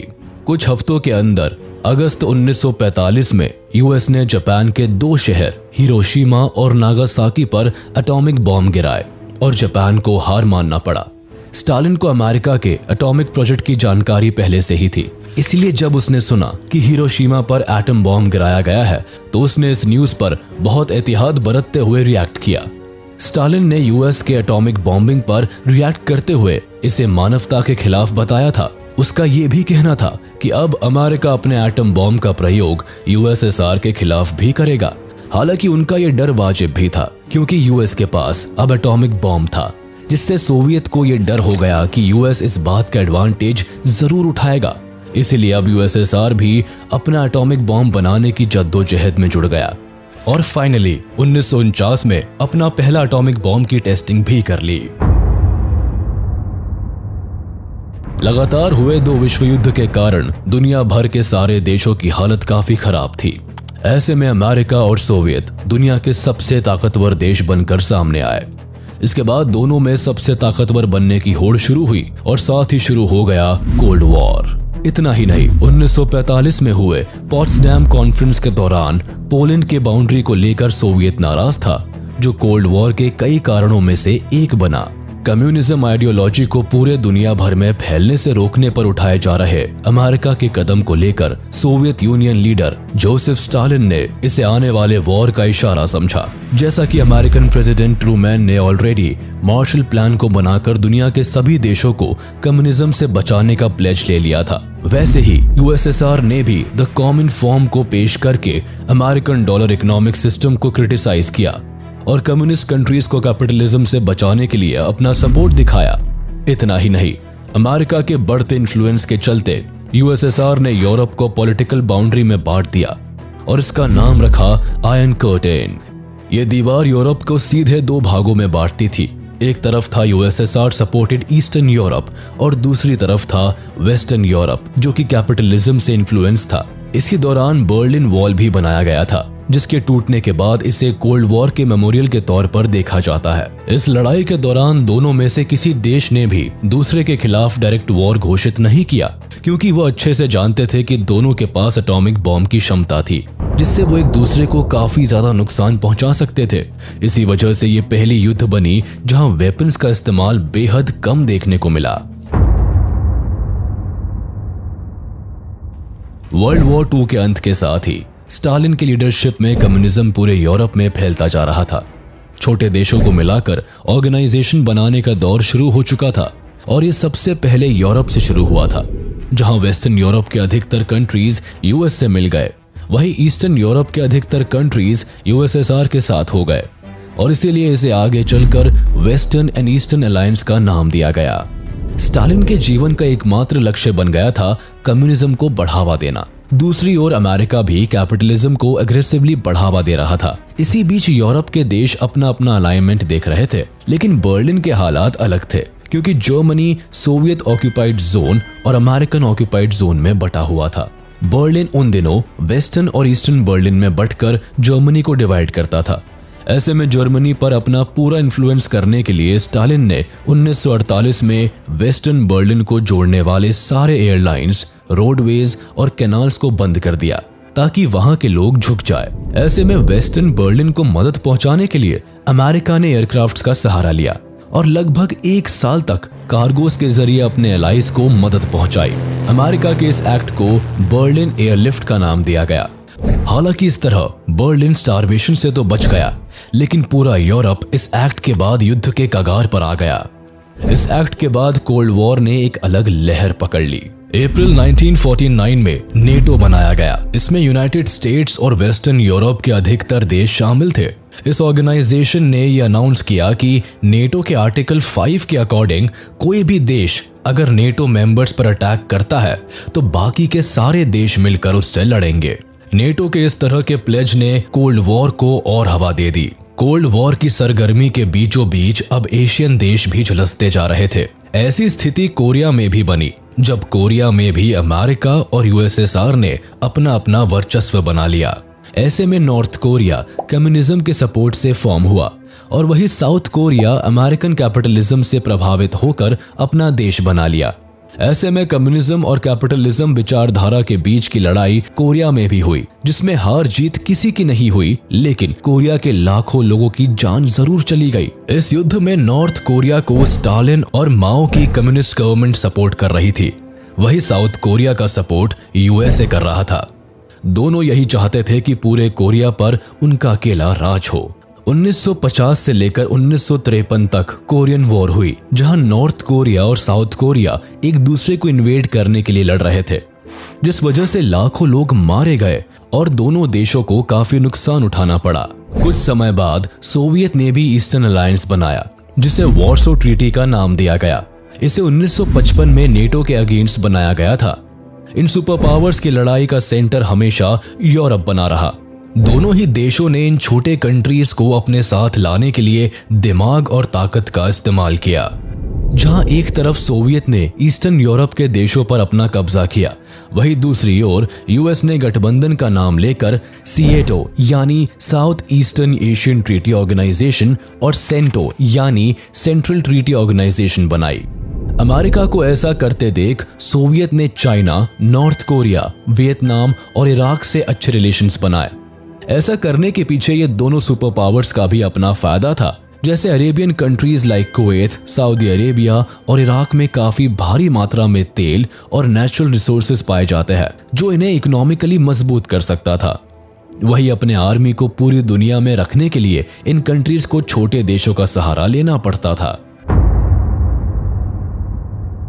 कुछ हफ्तों के अंदर अगस्त 1945 में यूएस ने जापान के 2 शहर हिरोशिमा और नागासाकी पर एटॉमिक बॉम्ब गिराए और जापान को हार मानना पड़ा। स्टालिन को अमेरिका के एटॉमिक प्रोजेक्ट की जानकारी पहले से ही थी, इसलिए जब उसने सुना कि हिरोशिमा पर एटम बॉम्ब गिराया गया है तो उसने इस न्यूज पर बहुत एहतियात बरतते हुए रिएक्ट किया। स्टालिन ने यूएस के एटॉमिक बॉम्बिंग पर रिएक्ट करते हुए इसे मानवता के खिलाफ बताया था। उसका ये भी कहना था कि अब अमेरिका अपने एटम बॉम्ब का प्रयोग यूएसएसआर के खिलाफ भी करेगा। हालांकि उनका ये डर वाजिब भी था, क्योंकि यूएस के पास अब एटॉमिक बॉम्ब था, जिससे सोवियत को ये डर हो गया कि यूएस इस बात का एडवांटेज जरूर उठाएगा। इसीलिए अब यूएसएसआर भी अपना एटॉमिक बॉम्ब बनाने की जद्दोजहद में जुड़ गया और फाइनली 1949 में अपना पहला एटॉमिक बॉम्ब की टेस्टिंग भी कर ली। लगातार हुए 2 विश्व युद्ध के कारण दुनिया भर के सारे देशों की हालत काफी खराब थी। ऐसे में अमेरिका और सोवियत दुनिया के सबसे ताकतवर देश बनकर सामने आए। इसके बाद दोनों में सबसे ताकतवर बनने की होड़ शुरू हुई और साथ ही शुरू हो गया कोल्ड वॉर। इतना ही नहीं, 1945 में हुए पॉट्सडैम कॉन्फ्रेंस के दौरान पोलैंड के बाउंड्री को लेकर सोवियत नाराज था, जो कोल्ड वॉर के कई कारणों में से एक बना। कम्युनिज्म आइडियोलॉजी को पूरे दुनिया भर में फैलने से रोकने पर उठाए जा रहे अमेरिका के कदम को लेकर Soviet union leader Joseph Stalin ने इसे आने वाले वॉर का इशारा समझा। जैसा कि अमेरिकन प्रेसिडेंट ट्रूमैन ने ऑलरेडी मार्शल प्लान को बनाकर दुनिया के सभी देशों को कम्युनिज्म से बचाने का प्लेज ले लिया था, वैसे ही यूएसएसआर ने भी द कॉमन फॉर्म को पेश करके अमेरिकन डॉलर इकोनॉमिक सिस्टम को क्रिटिसाइज किया और कम्युनिस्ट कंट्रीज को कैपिटलिज्म से बचाने के लिए अपना सपोर्ट दिखाया। इतना ही नहीं, अमेरिका के बढ़ते इन्फ्लुएंस के चलते यूएसएसआर ने यूरोप को पॉलिटिकल बाउंड्री में बांट दिया और इसका नाम रखा आयरन कर्टेन। ये दीवार यूरोप को सीधे 2 भागों में बांटती थी। एक तरफ था यूएसएसआर सपोर्टेड ईस्टर्न यूरोप और दूसरी तरफ था वेस्टर्न यूरोप, जो कि कैपिटलिज्म से इन्फ्लुएंस था। इसी दौरान बर्लिन वॉल भी बनाया गया था, जिसके टूटने के बाद इसे कोल्ड वॉर के मेमोरियल के तौर पर देखा जाता है। इस लड़ाई के दौरान दोनों में से किसी देश ने भी दूसरे के खिलाफ डायरेक्ट वॉर घोषित नहीं किया, क्योंकि वो अच्छे से जानते थे कि दोनों के पास एटॉमिक बॉम्ब की क्षमता थी, जिससे वो एक दूसरे को काफी ज्यादा नुकसान पहुंचा सकते थे। इसी वजह से ये पहली युद्ध बनी जहां वेपन्स का इस्तेमाल बेहद कम देखने को मिला। वर्ल्ड वॉर 2 के अंत के साथ ही स्टालिन की लीडरशिप में कम्युनिज्म पूरे यूरोप में फैलता जा रहा था। छोटे देशों को मिलाकर ऑर्गेनाइजेशन बनाने का दौर शुरू हो चुका था और ये सबसे पहले यूरोप से शुरू हुआ था, जहां वेस्टर्न यूरोप के अधिकतर कंट्रीज यूएस से मिल गए, वहीं ईस्टर्न यूरोप के अधिकतर कंट्रीज यूएसएसआर के साथ हो गए और इसीलिए इसे आगे चलकर वेस्टर्न एंड ईस्टर्न अलायंस का नाम दिया गया। स्टालिन के जीवन का एकमात्र लक्ष्य बन गया था कम्युनिज्म को बढ़ावा देना। दूसरी ओर अमेरिका भी कैपिटलिज्म को एग्रेसिवली बढ़ावा दे रहा था। इसी बीच यूरोप के देश अपना अपना अलाइनमेंट देख रहे थे, लेकिन बर्लिन के हालात अलग थे, क्योंकि जर्मनी सोवियत ऑक्यूपाइड जोन और अमेरिकन ऑक्यूपाइड जोन में बटा हुआ था। बर्लिन उन दिनों वेस्टर्न और ईस्टर्न बर्लिन में बंटकर जर्मनी को डिवाइड करता था। ऐसे में जर्मनी पर अपना पूरा इन्फ्लुएंस करने के लिए स्टालिन ने 1948 में वेस्टर्न बर्लिन को जोड़ने वाले सारे एयरलाइंस, रोडवेज और कैनाल्स को बंद कर दिया ताकि वहां के लोग झुक जाए। ऐसे में वेस्टर्न बर्लिन को मदद पहुंचाने के लिए अमेरिका ने एयरक्राफ्ट्स का सहारा लिया और लगभग 1 साल तक कार्गोस के जरिए अपने एलाइज को मदद पहुंचाई। अमेरिका के इस एक्ट को बर्लिन एयरलिफ्ट का नाम दिया गया। हालांकि इस तरह बर्लिन स्टारवेशन से तो बच गया, लेकिन पूरा यूरोप इस एक्ट के बाद युद्ध के कगार पर आ गया। इस एक्ट के बाद कोल्ड वॉर ने एक अलग लहर पकड़ ली। अप्रैल 1949 में नेटो बनाया गया। इसमें यूनाइटेड स्टेट्स और वेस्टर्न यूरोप के अधिकतर देश शामिल थे। इस ऑर्गेनाइजेशन ने यह अनाउंस किया कि नेटो के आर्टिकल 5 के अकॉर्डिंग कोई भी देश अगर नेटो मेंबर्स पर अटैक करता है तो बाकी के सारे देश मिलकर उससे लड़ेंगे। नेटो के इस तरह के प्लेज ने कोल्ड वॉर को और हवा दे दी। कोल्ड वॉर की सरगर्मी के बीचों बीच अब एशियन देश भी झुलसते जा रहे थे। ऐसी स्थिति कोरिया में भी बनी, जब कोरिया में भी अमेरिका और यूएसएसआर ने अपना अपना वर्चस्व बना लिया। ऐसे में नॉर्थ कोरिया कम्युनिज्म के सपोर्ट से फॉर्म हुआ और वही साउथ कोरिया अमेरिकन कैपिटलिज्म से प्रभावित होकर अपना देश बना लिया। ऐसे में कम्युनिज्म और कैपिटलिज्म विचारधारा के बीच की लड़ाई कोरिया में भी हुई, जिसमें हार जीत किसी की नहीं हुई, लेकिन कोरिया के लाखों लोगों की जान जरूर चली गई। इस युद्ध में नॉर्थ कोरिया को स्टालिन और माओ की कम्युनिस्ट गवर्नमेंट सपोर्ट कर रही थी, वही साउथ कोरिया का सपोर्ट यूएसए कर रहा था। दोनों यही चाहते थे कि पूरे कोरिया पर उनका अकेला राज हो। 1950 से लेकर 1953 तक कोरियन वॉर हुई, जहां नॉर्थ कोरिया और साउथ कोरिया एक दूसरे को इन्वेड करने के लिए लड़ रहे थे, जिस वजह से लाखों लोग मारे गए और दोनों देशों को काफी नुकसान उठाना पड़ा। कुछ समय बाद सोवियत ने भी ईस्टर्न अलायंस बनाया, जिसे वॉर्सो ट्रीटी का नाम दिया गया। इसे 1955 में नेटो के अगेंस्ट बनाया गया था। इन सुपर पावर्स की लड़ाई का सेंटर हमेशा यूरोप बना रहा। दोनों ही देशों ने इन छोटे कंट्रीज को अपने साथ लाने के लिए दिमाग और ताकत का इस्तेमाल किया। जहां एक तरफ सोवियत ने ईस्टर्न यूरोप के देशों पर अपना कब्जा किया, वहीं दूसरी ओर यूएस ने गठबंधन का नाम लेकर सीएटो यानी South Eastern Asian Treaty Organisation और सेंटो यानी सेंट्रल ट्रीटी ऑर्गेनाइजेशन बनाई। अमेरिका को ऐसा करते देख सोवियत ने चाइना, नॉर्थ कोरिया, वियतनाम और इराक से अच्छे रिलेशंस बनाए। ऐसा करने के पीछे ये दोनों सुपर पावर्स का भी अपना फायदा था। जैसे Arabian countries like Kuwait, Saudi Arabia और इराक में काफी भारी मात्रा में तेल और नेचुरल रिसोर्सेज पाए जाते हैं, जो इन्हें इकोनॉमिकली मजबूत कर सकता था। वही अपने आर्मी को पूरी दुनिया में रखने के लिए इन कंट्रीज को छोटे देशों का सहारा लेना पड़ता था।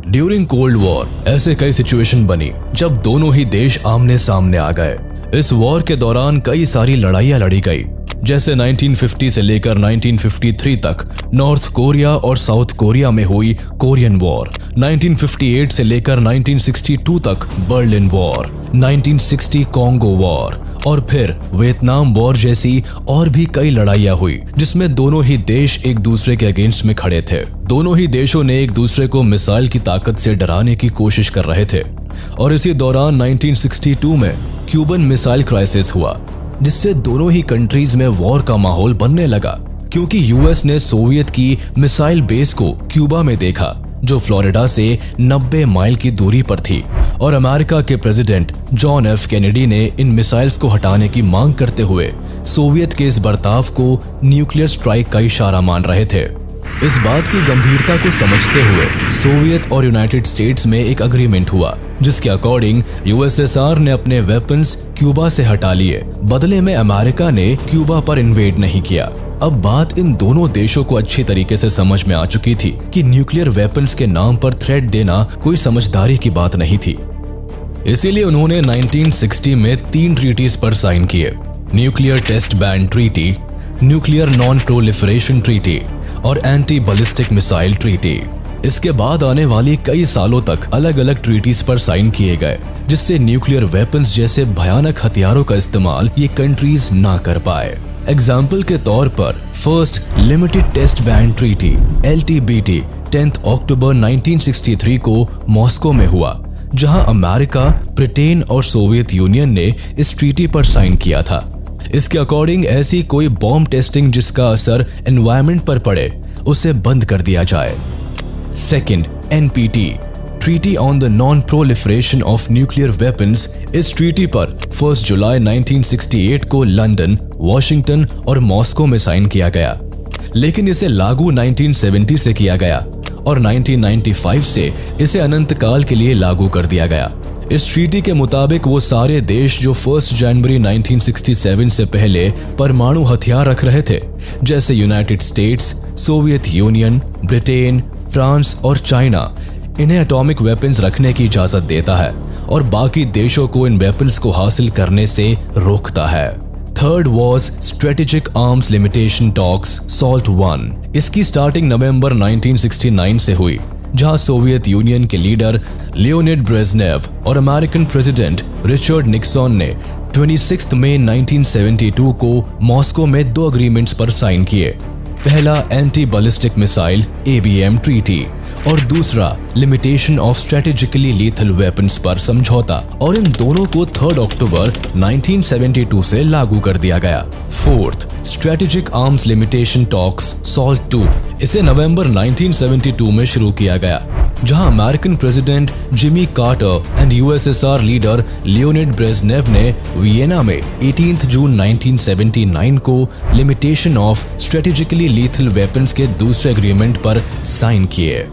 ड्यूरिंग कोल्ड वॉर ऐसे कई सिचुएशन बनी जब दोनों ही देश आमने सामने आ गए। इस वॉर के दौरान कई सारी लड़ाइयां लड़ी गई, जैसे 1950 से लेकर 1953 तक नॉर्थ कोरिया और साउथ कोरिया में हुई कोरियन वॉर, 1958 से लेकर 1962 तक बर्लिन वॉर, 1960 कॉन्गो वॉर और फिर वियतनाम वॉर जैसी और भी कई लड़ाइयां हुई, जिसमें दोनों ही देश एक दूसरे के अगेंस्ट में खड़े थे। दोनों ही देशों ने एक दूसरे को मिसाइल की ताकत से डराने की कोशिश कर रहे थे और इसी दौरान 1962 में क्यूबन मिसाइल क्राइसिस हुआ, जिससे दोनों ही कंट्रीज में वॉर का माहौल बनने लगा, क्योंकि यूएस ने सोवियत की मिसाइल बेस को क्यूबा में देखा जो फ्लोरिडा से 90 माइल की दूरी पर थी, और अमेरिका के प्रेसिडेंट जॉन एफ कैनेडी ने इन मिसाइल्स को हटाने की मांग करते हुए सोवियत के इस बर्ताव को न्यूक्लियर स्ट्राइक का इशारा मान रहे थे। इस बात की गंभीरता को समझते हुए सोवियत और यूनाइटेड स्टेट्स में एक अग्रीमेंट हुआ, जिसके अकॉर्डिंग यूएसएसआर ने अपने वेपन्स क्यूबा से हटा लिए। बदले में अमेरिका ने क्यूबा पर इन्वेड नहीं किया। अब बात इन दोनों देशों को अच्छी तरीके से समझ में आ चुकी थी कि न्यूक्लियर वेपन्स के नाम पर थ्रेट देना कोई समझदारी की बात नहीं थी। इसीलिए उन्होंने 1960 में 3 ट्रीटीज पर साइन किए: nuclear test ban treaty, nuclear non proliferation treaty और एंटी बैलिस्टिक मिसाइल ट्रीटी। इसके बाद आने वाली कई सालों तक अलग अलग ट्रीटीज पर साइन किए गए, जिससे न्यूक्लियर वेपन्स जैसे भयानक हथियारों का इस्तेमाल ये कंट्रीज ना कर पाए। एग्जाम्पल के तौर पर first limited test ban treaty LTBT 10 अक्टूबर 1963 को मॉस्को में हुआ, जहां अमेरिका, ब्रिटेन और सोवियत यूनियन ने इस ट्रीटी पर साइन किया था। इसके अकॉर्डिंग ऐसी कोई बॉम्ब टेस्टिंग जिसका असर एनवायरनमेंट पर पड़े उसे बंद कर दिया जाए। Second NPT treaty on the non proliferation of nuclear weapons. इस ट्रीटी पर 1 जुलाई 1968 को लंदन, वॉशिंगटन और मॉस्को में साइन किया गया, लेकिन इसे लागू 1970 से किया गया और 1995 से इसे अनंत काल के लिए लागू कर दिया गया। इस ट्रीटी के मुताबिक वो सारे देश जो 1 जनवरी 1967 से पहले परमाणु हथियार रख रहे थे, जैसे United states, Soviet union, Britain, France और चाइना, इन्हें एटॉमिक वेपन्स रखने की इजाजत देता है और बाकी देशों को इन वेपन्स को हासिल करने से रोकता है। Third was strategic arms limitation talks SALT I। इसकी स्टार्टिंग नवंबर 1969 से हुई, जहां सोवियत यूनियन के लीडर लियोनिड ब्रेजनेव और अमेरिकन प्रेसिडेंट रिचर्ड निक्सन ने 26 मई 1972 को मॉस्को में 2 अग्रीमेंट्स पर साइन किए। पहला anti ballistic missile ABM treaty और दूसरा limitation of strategically lethal weapons पर समझौता, और इन दोनों को 3 अक्टूबर 1972 से लागू कर दिया गया। Fourth strategic arms limitation talks SALT II। इसे नवंबर 1972 में शुरू किया गया, जहां American president Jimmy Carter and USSR leader Leonid Brezhnev ने वियना में 18 जून 1979 को limitation of strategically lethal weapons के दूसरे एग्रीमेंट पर साइन किए।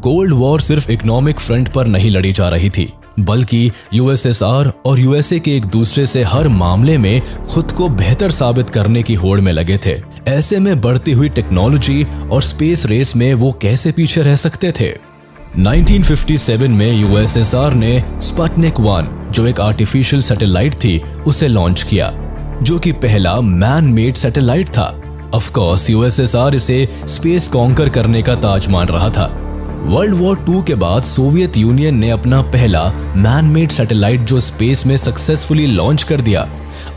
कोल्ड वॉर सिर्फ इकोनॉमिक फ्रंट पर नहीं लड़ी जा रही थी, बल्कि USSR और USA के एक दूसरे से हर मामले में खुद को बेहतर साबित करने की होड़ में लगे थे। ऐसे में बढ़ती हुई टेक्नोलॉजी और स्पेस रेस में वो कैसे पीछे रह सकते थे। 1957 में USSR ने स्पुतनिक 1, जो एक आर्टिफिशियल सैटेलाइट थी, उसे लॉन्च किया, जो कि पहला मैन मेड सैटेलाइट था। ऑफ कोर्स USSR इसे स्पेस कॉन्कर करने का ताज मान रहा था। वर्ल्ड वॉर 2 के बाद सोवियत यूनियन ने अपना पहला मैन मेड सैटेलाइट जो स्पेस में सक्सेसफुली लॉन्च कर दिया।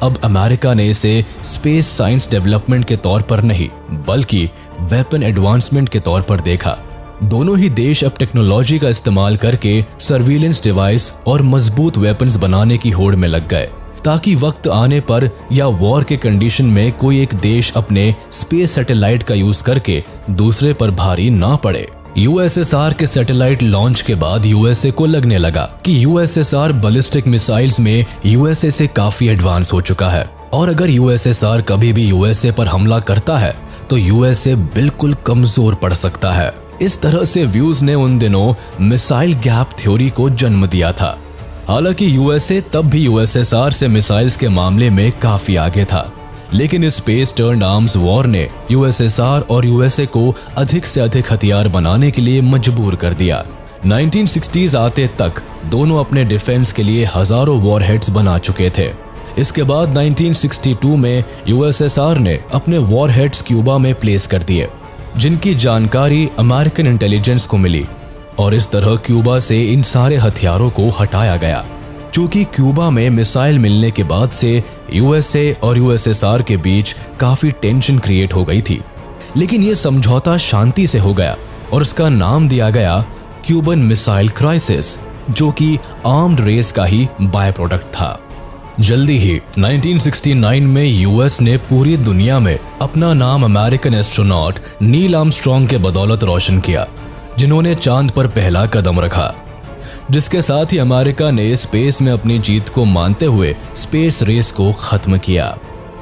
अब अमेरिका ने इसे स्पेस साइंस डेवलपमेंट के तौर पर नहीं, बल्कि वेपन एडवांसमेंट के तौर पर देखा। दोनों ही देश अब टेक्नोलॉजी का इस्तेमाल करके सर्विलेंस डिवाइस और मजबूत वेपन्स बनाने की होड़ में लग गए, ताकि वक्त आने पर या वॉर के कंडीशन में कोई एक देश अपने स्पेस सैटेलाइट का यूज करके दूसरे पर भारी ना पड़े। USSR के सैटेलाइट लॉन्च के बाद USA को लगने लगा कि USSR बैलिस्टिक मिसाइल्स में USA से काफी एडवांस हो चुका है, और अगर USSR कभी भी USA पर हमला करता है तो USA बिल्कुल कमजोर पड़ सकता है। इस तरह से व्यूज ने उन दिनों मिसाइल गैप थ्योरी को जन्म दिया था। हालांकि USA तब भी USSR से मिसाइल्स के मामले में काफी आगे था, लेकिन इस स्पेस टर्न्ड आर्म्स वॉर ने USSR और USA को अधिक से अधिक हथियार बनाने के लिए मजबूर कर दिया। 1960s आते तक दोनों अपने डिफेंस के लिए हजारों वॉरहेड्स बना चुके थे। इसके बाद 1962 में USSR ने अपने वॉरहेड्स क्यूबा में प्लेस कर दिए, जिनकी जानकारी अमेरिकन इंटेलिजेंस को मिली, और इस तरह क्यूबा से इन सारे हथियारों को हटाया गया। चूंकि क्यूबा में मिसाइल मिलने के बाद से USA और USSR के बीच काफी टेंशन क्रिएट हो गई थी, लेकिन ये समझौता शांति से हो गया और इसका नाम दिया गया क्यूबन मिसाइल क्राइसिस। जो कि आर्म्ड रेस का ही बाय प्रोडक्ट था। जल्दी ही 1969 में यूएस ने पूरी दुनिया में अपना नाम अमेरिकन एस्ट्रोनॉट नील आर्मस्ट्रॉन्ग के बदौलत रोशन किया, जिन्होंने चांद पर पहला कदम रखा। जिसके साथ ही अमेरिका ने स्पेस में अपनी जीत को मानते हुए स्पेस रेस को खत्म किया।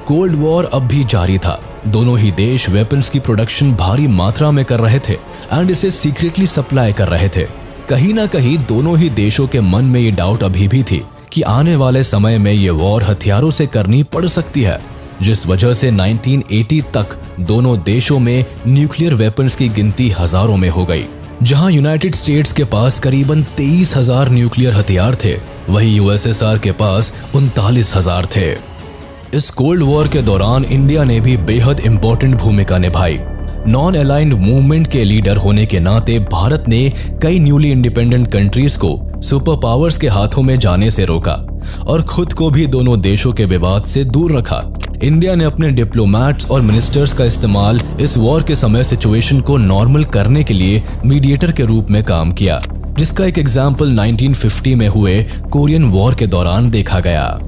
कोल्ड वॉर अब भी जारी था। दोनों ही देश वेपन्स की प्रोडक्शन भारी मात्रा में कर रहे थे एंड इसे सीक्रेटली सप्लाई कर रहे थे। कहीं ना कहीं दोनों ही देशों के मन में ये डाउट अभी भी थी कि आने वाले समय में ये वॉर हथियारों से करनी पड़ सकती है, जिस वजह से 1980 तक दोनों देशों में न्यूक्लियर वेपन्स की गिनती हजारों में हो गई। जहां यूनाइटेड स्टेट्स के पास करीबन 23,000 न्यूक्लियर हथियार थे, वहीं यूएसएसआर के पास 39,000 थे। इस कोल्ड वॉर के दौरान इंडिया ने भी बेहद इंपॉर्टेंट भूमिका निभाई। नॉन अलाइंड मूवमेंट के लीडर होने के नाते भारत ने कई न्यूली इंडिपेंडेंट कंट्रीज को सुपर पावर्स के हाथों में जाने से रोका और खुद को भी दोनों देशों के विवाद से दूर रखा। इंडिया ने अपने डिप्लोमैट्स और मिनिस्टर्स का इस्तेमाल इस वॉर के समय सिचुएशन को नॉर्मल करने के लिए मीडिएटर के रूप में काम किया, जिसका एक एग्जाम्पल 1950 में हुए कोरियन वॉर के दौरान देखा गया।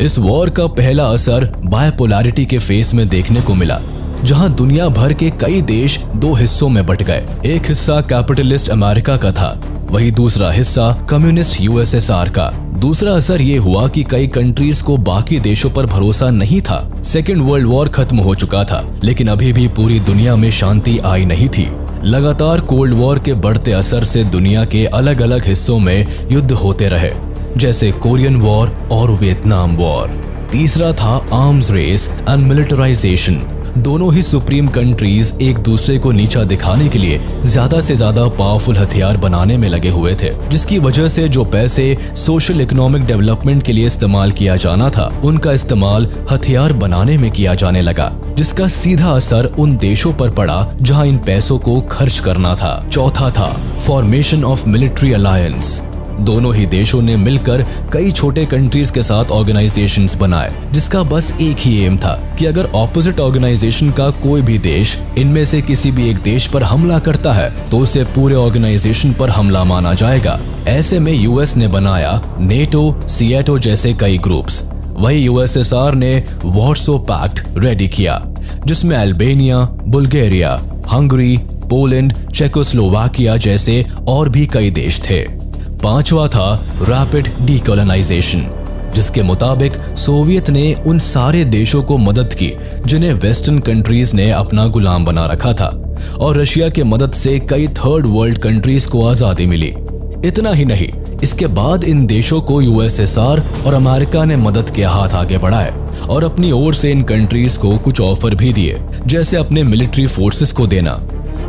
इस वॉर का पहला असर बायपोलैरिटी के फेस में देखने को मिला, जहां दुनिया भर के कई देश दो हिस्सों में बट गए। एक हिस्सा कैपिटलिस्ट अमेरिका का था, वही दूसरा हिस्सा कम्युनिस्ट यूएसएसआर का। दूसरा असर ये हुआ कि कई कंट्रीज को बाकी देशों पर भरोसा नहीं था। सेकेंड वर्ल्ड वॉर खत्म हो चुका था, लेकिन अभी भी पूरी दुनिया में शांति आई नहीं थी। लगातार कोल्ड वॉर के बढ़ते असर से दुनिया के अलग अलग हिस्सों में युद्ध होते रहे, जैसे कोरियन वॉर और वियतनाम वॉर। तीसरा था आर्म्स रेस एंड मिलिटराइजेशन। दोनों ही सुप्रीम कंट्रीज एक दूसरे को नीचा दिखाने के लिए ज्यादा से ज्यादा पावरफुल हथियार बनाने में लगे हुए थे, जिसकी वजह से जो पैसे सोशल इकोनॉमिक डेवलपमेंट के लिए इस्तेमाल किया जाना था, उनका इस्तेमाल हथियार बनाने में किया जाने लगा, जिसका सीधा असर उन देशों पर पड़ा जहां इन पैसों को खर्च करना था। चौथा था फॉर्मेशन ऑफ मिलिट्री अलायंस। दोनों ही देशों ने मिलकर कई छोटे कंट्रीज के साथ ऑर्गेनाइजेशंस बनाए, जिसका बस एक ही एम था कि अगर ऑपोजिट ऑर्गेनाइजेशन का कोई भी देश इनमें से किसी भी एक देश पर हमला करता है तो उसे पूरे ऑर्गेनाइजेशन पर हमला माना जाएगा। ऐसे में यूएस ने बनाया नेटो, सीएटो जैसे कई ग्रुप्स। वही यूएसएसआर ने वार्सो पैक्ट रेडी किया, जिसमें Albania, Bulgaria, Hungary, Poland, Czechoslovakia जैसे और भी कई देश थे। पांचवा था रैपिड डीकोलोनाइजेशन, जिसके मुताबिक सोवियत ने उन सारे देशों को मदद की जिन्हें वेस्टर्न कंट्रीज ने अपना गुलाम बना रखा था, और रशिया के मदद से कई थर्ड वर्ल्ड कंट्रीज को आजादी मिली। इतना ही नहीं, इसके बाद इन देशों को यूएसएसआर और अमेरिका ने मदद के हाथ आगे बढ़ाए और अपनी ओर से इन कंट्रीज को कुछ ऑफर भी दिए, जैसे अपने मिलिट्री फोर्सेस को देना,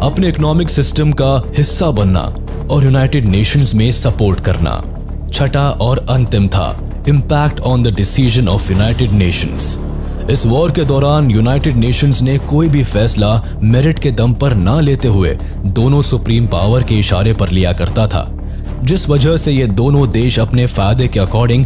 अपने इकोनॉमिक सिस्टम का हिस्सा बनना और यूनाइटेड नेशंस में सपोर्ट करना। छठा और अंतिम था impact on the decision of United Nations. इस वॉर के दौरान यूनाइटेड नेशंस ने कोई भी फैसला मेरिट के दम पर ना लेते हुए दोनों सुप्रीम पावर के इशारे पर लिया करता था, जिस वजह से ये दोनों देश अपने फायदे के अकॉर्डिंग